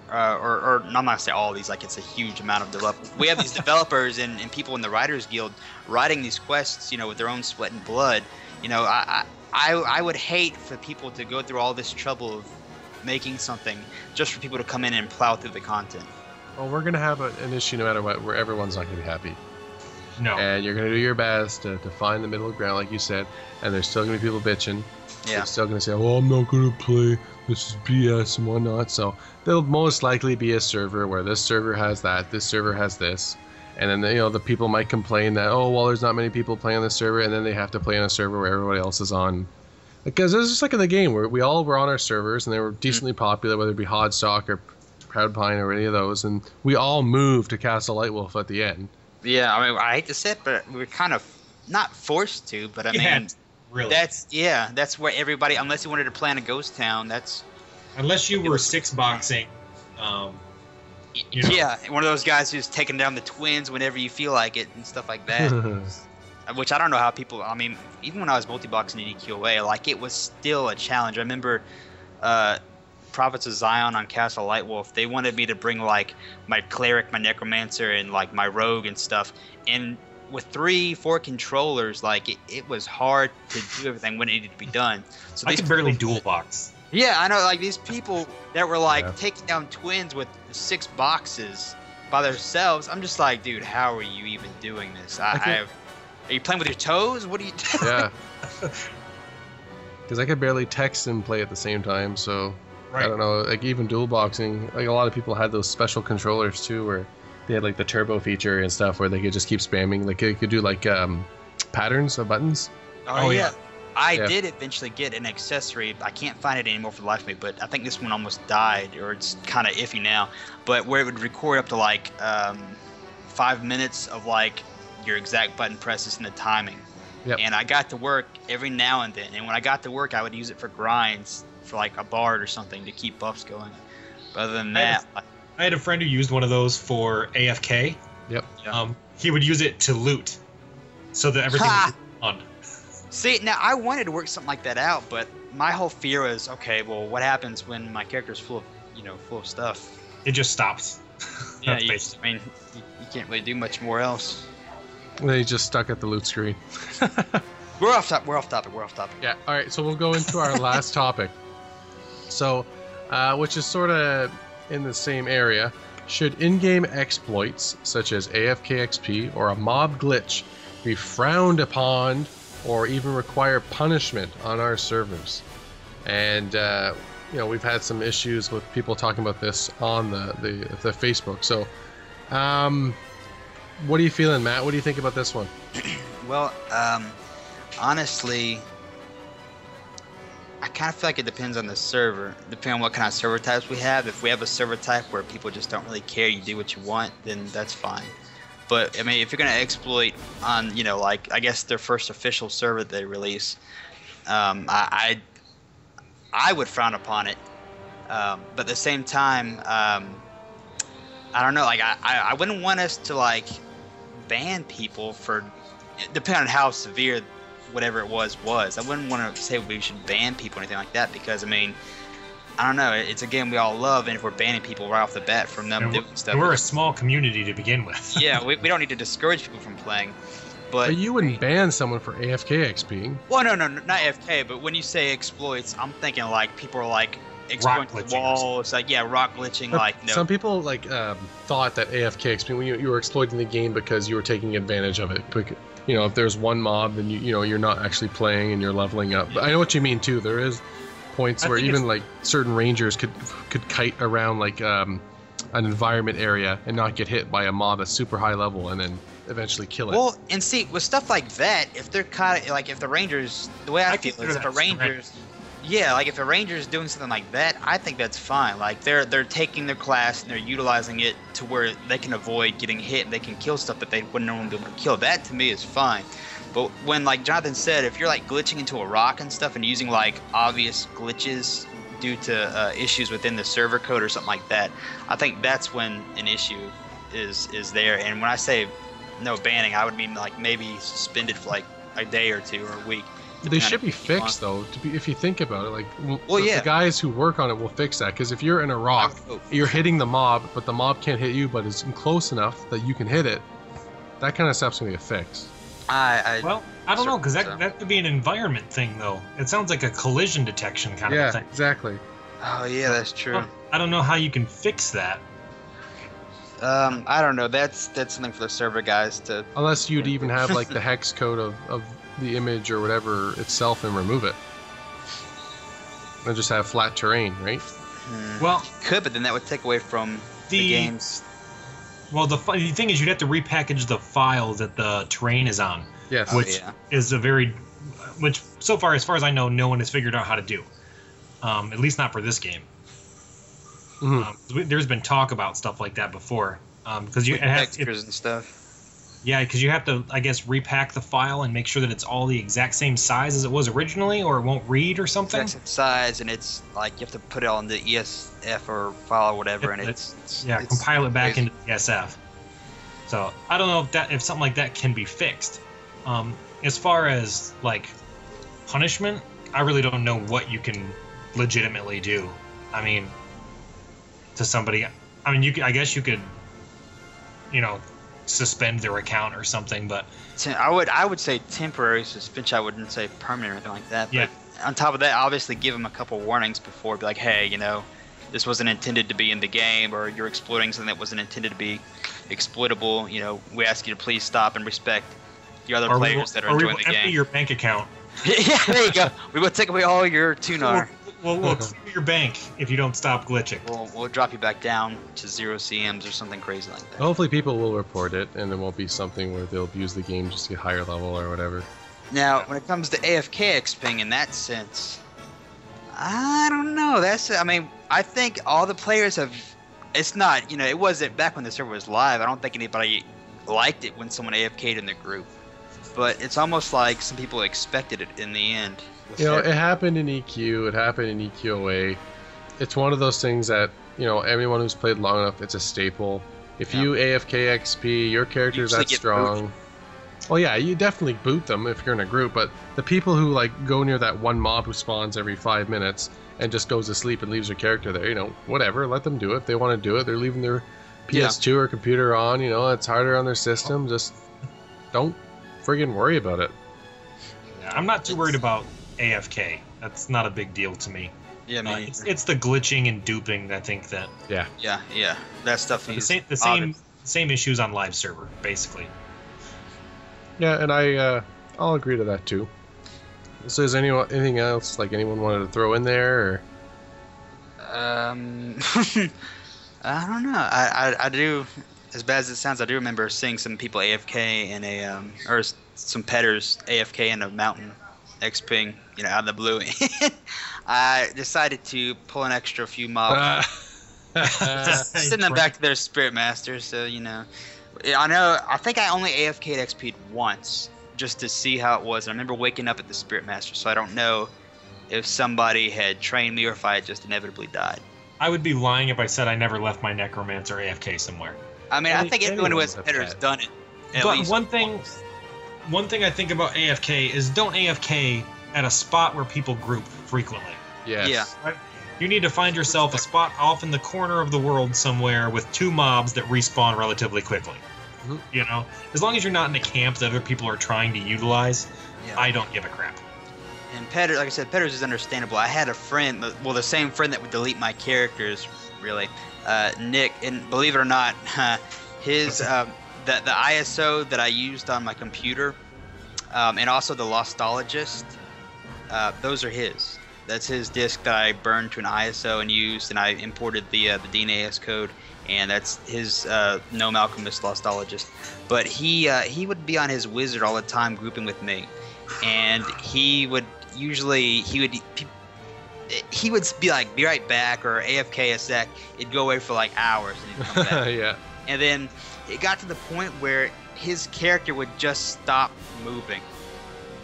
or I'm not gonna say all these, like it's a huge amount of developers. We have these developers and people in the Writers Guild writing these quests, with their own sweat and blood. I would hate for people to go through all this trouble of making something just for people to come in and plow through the content. Well, we're gonna have an issue no matter what, where everyone's not gonna be happy. No. And you're going to do your best to find the middle ground, like you said. And there's still going to be people bitching. Yeah. They're still going to say, well, I'm not going to play. This is BS and whatnot. So there'll most likely be a server where this server has that, this server has this. And then, the people might complain that, oh, well, there's not many people playing on this server. And then they have to play on a server where everybody else is on. Because it's just like in the game where we all were on our servers and they were decently popular, whether it be Hodstock or Proud Pine or any of those. And we all moved to Castle Lightwolf at the end. Yeah, I hate to say it, but we were kind of not forced to. But really, that's where everybody, unless you wanted to play in a ghost town, unless you were 6-boxing. Yeah, one of those guys who's taking down the twins whenever you feel like it and stuff like that. Which I don't know how people. Even when I was multi-boxing in EQOA, it was still a challenge. I remember. Prophets of Zion on Castle Lightwolf, they wanted me to bring my cleric, my necromancer, and my rogue and stuff. And with 3-4 controllers, it was hard to do everything when it needed to be done. So I could barely dual box. Yeah, I know. These people that were taking down twins with 6 boxes, by themselves, I'm just like, dude, how are you even doing this? Are you playing with your toes? What are you doing? Yeah. Because I could barely text and play at the same time, so Right. I don't know. Like even dual boxing, like a lot of people had those special controllers too, where they had like the turbo feature and stuff, where they could just keep spamming. Like they could do like patterns of buttons. Oh, yeah. I did eventually get an accessory. I can't find it anymore for the life of me, but I think this one almost died, or it's kind of iffy now. But where it would record up to like 5 minutes of like your exact button presses and the timing. Yep. And I got to work every now and then. And when I got to work, I would use it for grinds, for like a bard or something to keep buffs going. But other than that, I had a friend who used one of those for AFK. Yep. He would use it to loot, so that everything was on. See, now I wanted to work something like that out, but my whole fear was, okay, well, what happens when my character's full of stuff? It just stops. Yeah, That's you basically- can't really do much more else. They just stuck at the loot screen. We're off topic. Yeah. All right. So we'll go into our last topic. So, which is sort of in the same area. Should in-game exploits such as AFK XP or a mob glitch be frowned upon or even require punishment on our servers? And we've had some issues with people talking about this on the Facebook. So, what are you feeling, Matt? What do you think about this one? Well, honestly, I kind of feel like it depends on the server, depending on what kind of server types we have. If we have a server type where people just don't really care, you do what you want, then that's fine. But I mean, if you're gonna exploit on, like I guess their first official server that they release, I would frown upon it. But at the same time, I don't know. Like I wouldn't want us to like ban people for, depending on how severe whatever it was. I wouldn't want to say we should ban people or anything like that, because I mean, I don't know. It's a game we all love, and if we're banning people right off the bat from them doing stuff, we're a small community to begin with. Yeah, we don't need to discourage people from playing. But you wouldn't ban someone for AFK XP. Well, no, not AFK. But when you say exploits, I'm thinking like people are like exploiting the walls, like rock glitching. But like no. Some people like thought that AFK XP, when you were exploiting the game because you were taking advantage of it. If there's one mob, then you're not actually playing and you're leveling up. But I know what you mean too. There is points where even like certain rangers could kite around like an environment area and not get hit by a mob at super high level and then eventually kill it. Well, and see, with stuff like that, if they're kind of like, if the rangers, the way I feel is if a ranger's, if a ranger's doing something like that, I think that's fine. Like they're taking their class and they're utilizing it to where they can avoid getting hit and they can kill stuff that they wouldn't normally be able to kill. That to me is fine. But when, like Jonathan said, if you're like glitching into a rock and stuff and using like obvious glitches due to issues within the server code or something like that, I think that's when an issue is there. And when I say no banning, I would mean like maybe suspended for like a day or two or a week. They should be fixed though. If you think about it, like the guys who work on it will fix that. Because if you're in a rock, you're hitting the mob, but the mob can't hit you, but it's close enough that you can hit it. That kind of stuff's gonna get fixed. I don't know, because that could be an environment thing though. It sounds like a collision detection kind of thing. Yeah, exactly. Oh yeah, that's true. Well, I don't know how you can fix that. I don't know. That's something for the server guys to. Unless you'd even have like the hex code of the image or whatever itself and remove it, and just have flat terrain, right? Well, could, but then that would take away from the games. Well, the thing is, you'd have to repackage the file that the terrain is on. Yes. Which is which so far, as far as I know, no one has figured out how to do. At least not for this game. Mm-hmm. There's been talk about stuff like that before. Because textures and stuff. Yeah, because you have to, I guess, repack the file and make sure that it's all the exact same size as it was originally, or it won't read or something. Exact same size, and it's like you have to put it on the ESF or file or whatever, and it's compile it back crazy. into ESF. So I don't know if something like that can be fixed. As far as like punishment, I really don't know what you can legitimately do. I mean, to somebody, I guess you could, suspend their account or something, but I would say temporary suspension. I wouldn't say permanent or anything like that. Yeah. But on top of that, obviously give them a couple warnings before, be like, hey, this wasn't intended to be in the game, or you're exploiting something that wasn't intended to be exploitable, we ask you to please stop and respect the other players that are enjoying the game. Empty your bank account. Yeah, there you go. We will take away all your tunar. We'll clear your bank if you don't stop glitching. We'll drop you back down to 0 CMs or something crazy like that. Hopefully people will report it, and there won't be something where they'll abuse the game just to get higher level or whatever. Now, when it comes to AFK XPing in that sense, I don't know. I think all the players have... It's not, it wasn't back when the server was live. I don't think anybody liked it when someone AFK'd in the group. But it's almost like some people expected it in the end. It happened in EQ, it happened in EQOA. It's one of those things that, everyone who's played long enough, it's a staple. If you AFK XP, your character's that strong. Booted. Well, yeah, you definitely boot them if you're in a group, but the people who, go near that one mob who spawns every 5 minutes and just goes to sleep and leaves their character there, whatever, let them do it. If they want to do it, they're leaving their PS2 or computer on, it's harder on their system, just don't friggin' worry about it. I'm not too worried about AFK. That's not a big deal to me. Yeah, it's the glitching and duping. I think that. Yeah. That stuff is the same issues on live server, basically. Yeah, and I'll agree to that too. So, is anything else anyone wanted to throw in there? Or? I don't know. I do. As bad as it sounds, I do remember seeing some people AFK in a or some petters AFK in a mountain XPing, out of the blue. I decided to pull an extra few mobs, send them back to their spirit masters. So I think I only AFK'd XP'd once just to see how it was. And I remember waking up at the spirit master, so I don't know if somebody had trained me or if I had just inevitably died. I would be lying if I said I never left my necromancer AFK somewhere. I think everyone who has petters done it. But one thing I think about AFK is don't AFK at a spot where people group frequently. Yes. Yeah. Right? You need to find yourself a spot off in the corner of the world somewhere with 2 mobs that respawn relatively quickly. Mm-hmm. As long as you're not in a camp that other people are trying to utilize, I don't give a crap. And Petters, like I said, Petters is understandable. I had a friend, the same friend that would delete my characters, really, Nick, and believe it or not, his the ISO that I used on my computer, and also the Lostologist, those are his. That's his disk that I burned to an ISO and used, and I imported the DNAS code, and that's his Gnome Alchemist Lostologist. But he would be on his wizard all the time, grouping with me, and he would be like, be right back, or AFK a sec. It'd go away for hours, and he'd come back. Yeah. And then it got to the point where his character would just stop moving,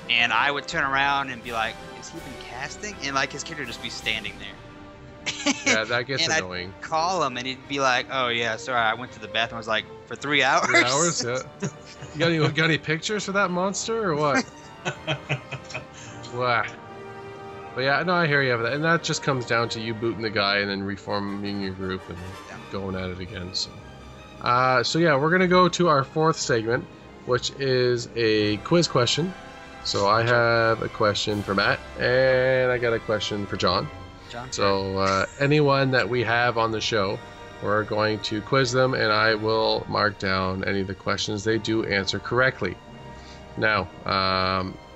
and I would turn around and be like, "Is he even casting?" And his character would just be standing there. Yeah, that gets and annoying. I'd call him, and he'd be like, "Oh yeah, sorry, I went to the bathroom." I was like, "For 3 hours?" 3 hours, yeah. You got any pictures for that monster or what? Wow. But yeah, no, I hear you have that, and that just comes down to you booting the guy and then reforming your group and going at it again. So yeah, we're gonna go to our 4th segment, which is a quiz question. So I have a question for Matt, and I got a question for John. So anyone that we have on the show, we're going to quiz them, and I will mark down any of the questions they do answer correctly. Now,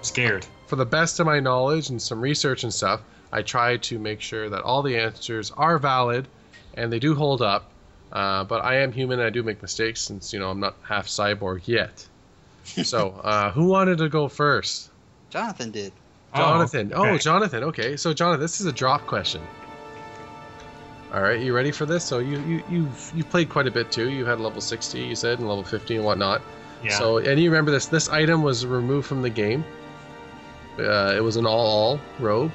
scared. For the best of my knowledge and some research and stuff, I try to make sure that all the answers are valid and they do hold up. But I am human and I do make mistakes since, I'm not half cyborg yet. So, who wanted to go first? Jonathan did. Jonathan. Oh, okay. Jonathan. Okay. So, Jonathan, this is a drop question. All right, you ready for this? So, you've played quite a bit too. You had level 60, you said, and level 50 and whatnot. Yeah. So, and you remember this? This item was removed from the game. It was an all robe.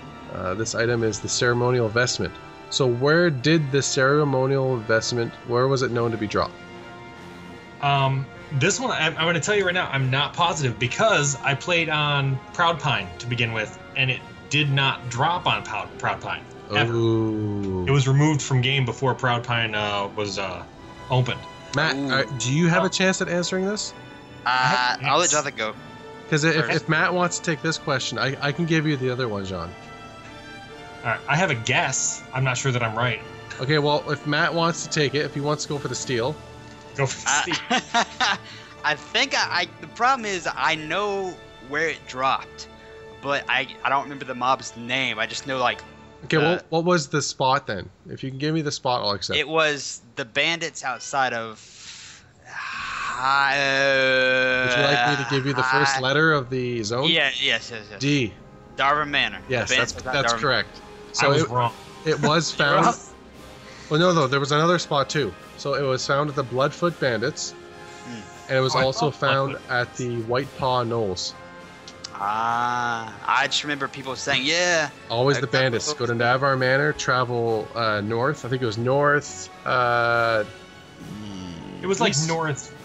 This item is the ceremonial vestment. So where did the ceremonial vestment, where was it known to be dropped? This one, I'm going to tell you right now, I'm not positive because I played on Proud Pine to begin with, and it did not drop on Proud Pine. Ever. Ooh. It was removed from game before Proud Pine was opened. Matt, do you have a chance at answering this? I'll let Jonathan go. Because if Matt wants to take this question, I can give you the other one, John. All right, I have a guess. I'm not sure that I'm right. Okay, well, if Matt wants to take it, if he wants to go for the steal. Go for the steal. I think the problem is I know where it dropped, but I don't remember the mob's name. I just know like. Okay, well, what was the spot then? If you can give me the spot, I'll accept. It was the bandits outside of. Would you like me to give you the first letter of the zone? Yeah, yes. D. Darwin Manor. Yes, that's correct. So I was wrong. It was found. Well, no, there was another spot too. So it was found at the Bloodfoot Bandits, and it was also found at the White Paw Knolls. I just remember people saying, yeah. Always the bandits. Go to Navarre Manor, travel north. I think it was north. It was like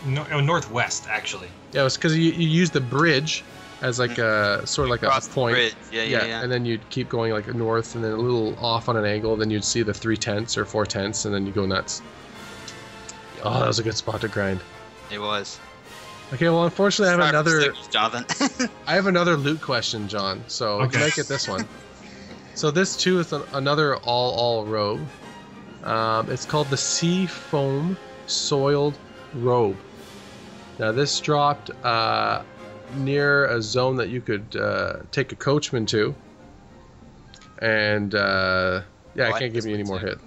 northwest, actually. Yeah, it was because you use the bridge as like a sort of like a point. Bridge. Yeah. And then you'd keep going like north, and then a little off on an angle. Then you'd see the 3 tents or 4 tents, and then you go nuts. Oh, that was a good spot to grind. It was. Okay, well, unfortunately, I have another. Jonathan. I have another loot question, John. So you might get this one. So this too is another all robe. It's called the Sea Foam Soiled Robe. Now this dropped near a zone that you could take a coachman to, and I can't give you any more hit.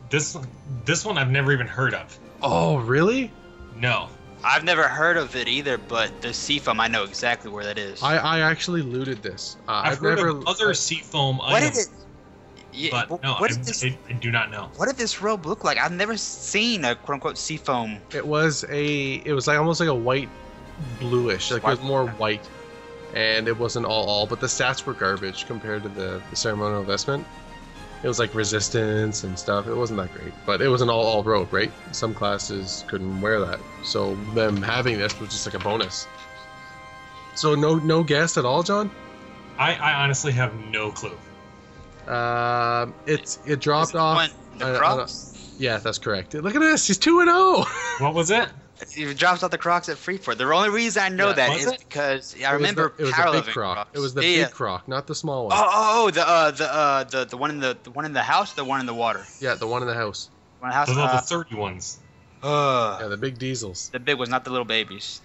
This one I've never even heard of. Oh, really? No. I've never heard of it either, but the Seafoam, I know exactly where that is. I actually looted this. I've heard of other Seafoam items. But no, I do not know. What did this robe look like? I've never seen a quote-unquote Seafoam. It was like almost like a white bluish, like it was more white, and it wasn't all, but the stats were garbage compared to the ceremonial vestment. It was like resistance and stuff. It wasn't that great, but it was an all robe, right? Some classes couldn't wear that, so them having this was just like a bonus. So no guess at all, John? I honestly have no clue. It dropped off. The Crocs? Yeah, that's correct. Look at this. He's 2-0. What was it? It drops off the Crocs at Freeport. The only reason I know that is because I remember it was the big Croc. It was the big Croc, not the small one. The one in the house, the one in the water. Yeah, the one in the house. One in the house. Those are the 30 ones. Yeah, the big diesels. The big ones, not the little babies.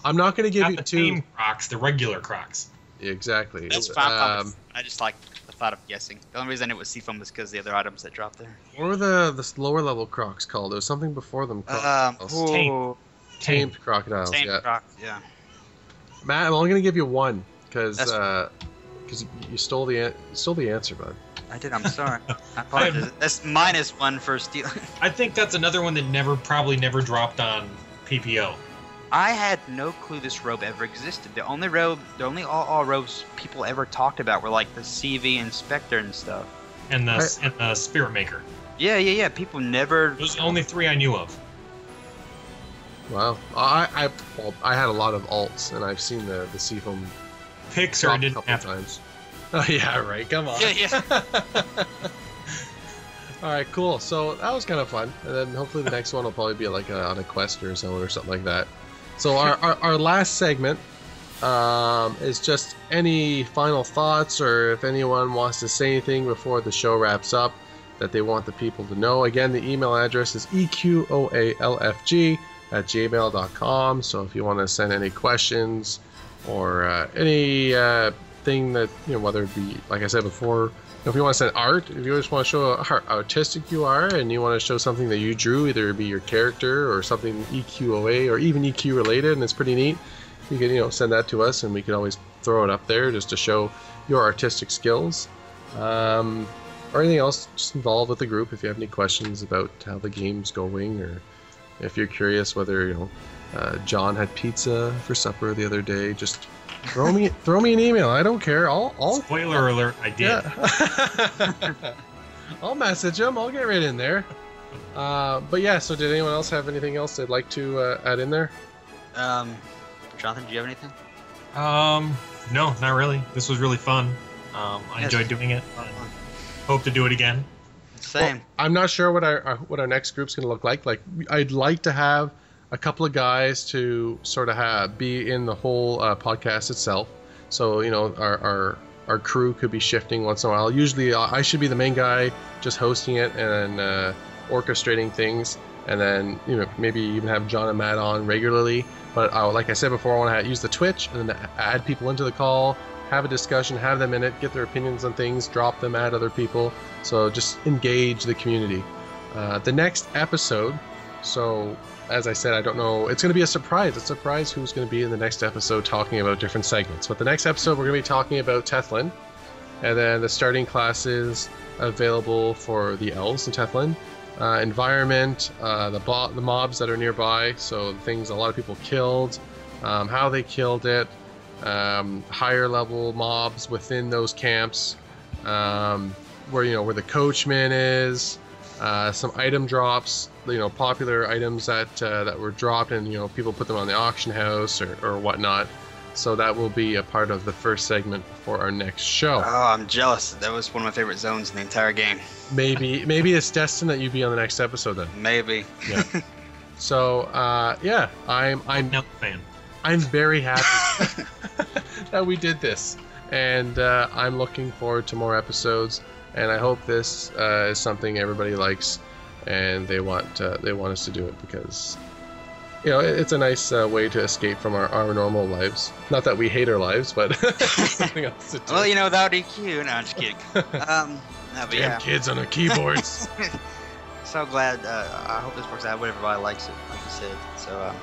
I'm not going to give you the two. tame Crocs, the regular Crocs. Yeah, exactly. That's fine. I just like the thought of guessing. The only reason it was Seafoam was because the other items that dropped there. What were the lower level Crocs called? There was something before them. Tamed crocodiles. Tamed Crocs, yeah. Matt, I'm only going to give you one because you stole the answer, bud. I did. I'm sorry. I apologize. That's -1 for stealing. I think that's another one that probably never dropped on PPO. I had no clue this robe ever existed. The only all robes people ever talked about were like the CV Inspector and stuff. And the Spirit Maker. Yeah. People never. Those are the only 3 I knew of. Wow. I had a lot of alts, and I've seen the Seafoam Pixar didn't a couple have times. Oh yeah, right. Come on. Yeah. All right, cool. So that was kind of fun, and then hopefully the next one will probably be like on a quest or so or something like that. So our last segment is just any final thoughts, or if anyone wants to say anything before the show wraps up that they want the people to know. Again, the email address is EQOALFG@gmail.com. So if you want to send any questions or any thing that, whether it be, like I said before, if you want to send art, if you just want to show how artistic you are and you want to show something that you drew, either it be your character or something EQOA or even EQ related, and it's pretty neat, you can send that to us, and we can always throw it up there just to show your artistic skills, or anything else just involved with the group. If you have any questions about how the game's going, or if you're curious whether John had pizza for supper the other day, just throw me an email. I don't care. I'll Spoiler alert, I did. Yeah. I'll message him. I'll get right in there. But yeah, so did anyone else have anything else they'd like to add in there? Jonathan, do you have anything? No, not really. This was really fun. I enjoyed doing it. Hope to do it again. Same. Well, I'm not sure what our next group's going to look like. Like, I'd like to have a couple of guys to sort of be in the whole podcast itself. So our our crew could be shifting once in a while. Usually I should be the main guy just hosting it and orchestrating things, and then maybe even have John and Matt on regularly. But like I said before, I want to use the Twitch and then add people into the call, have a discussion, have them in it, get their opinions on things, drop them at other people. So just engage the community. The next episode, so as I said, I don't know, it's going to be a surprise. It's a surprise who's going to be in the next episode talking about different segments. But the next episode, we're going to be talking about Teflon, and then the starting classes available for the elves in Teflon, environment, the mobs that are nearby, so things a lot of people killed, how they killed it, higher level mobs within those camps, where the coachman is, some item drops, popular items that were dropped, and people put them on the auction house or whatnot. So that will be a part of the first segment for our next show. Oh, I'm jealous. That was one of my favorite zones in the entire game. Maybe it's destined that you be on the next episode then. Maybe. Yeah. So I'm no fan. I'm very happy that we did this, and I'm looking forward to more episodes. And I hope this is something everybody likes, and they want us to do it because it's a nice way to escape from our normal lives. Not that we hate our lives, but something else to do. Well, without EQ, no, I'm just kidding. Damn kids on their keyboards. So glad. I hope this works out. Everybody likes it, like you said. So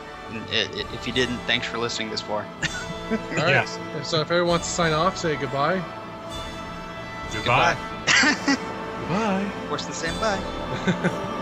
if you didn't, thanks for listening this far. All right. Yes. So if everyone wants to sign off, say goodbye. Goodbye. Goodbye. Of course, the same bye.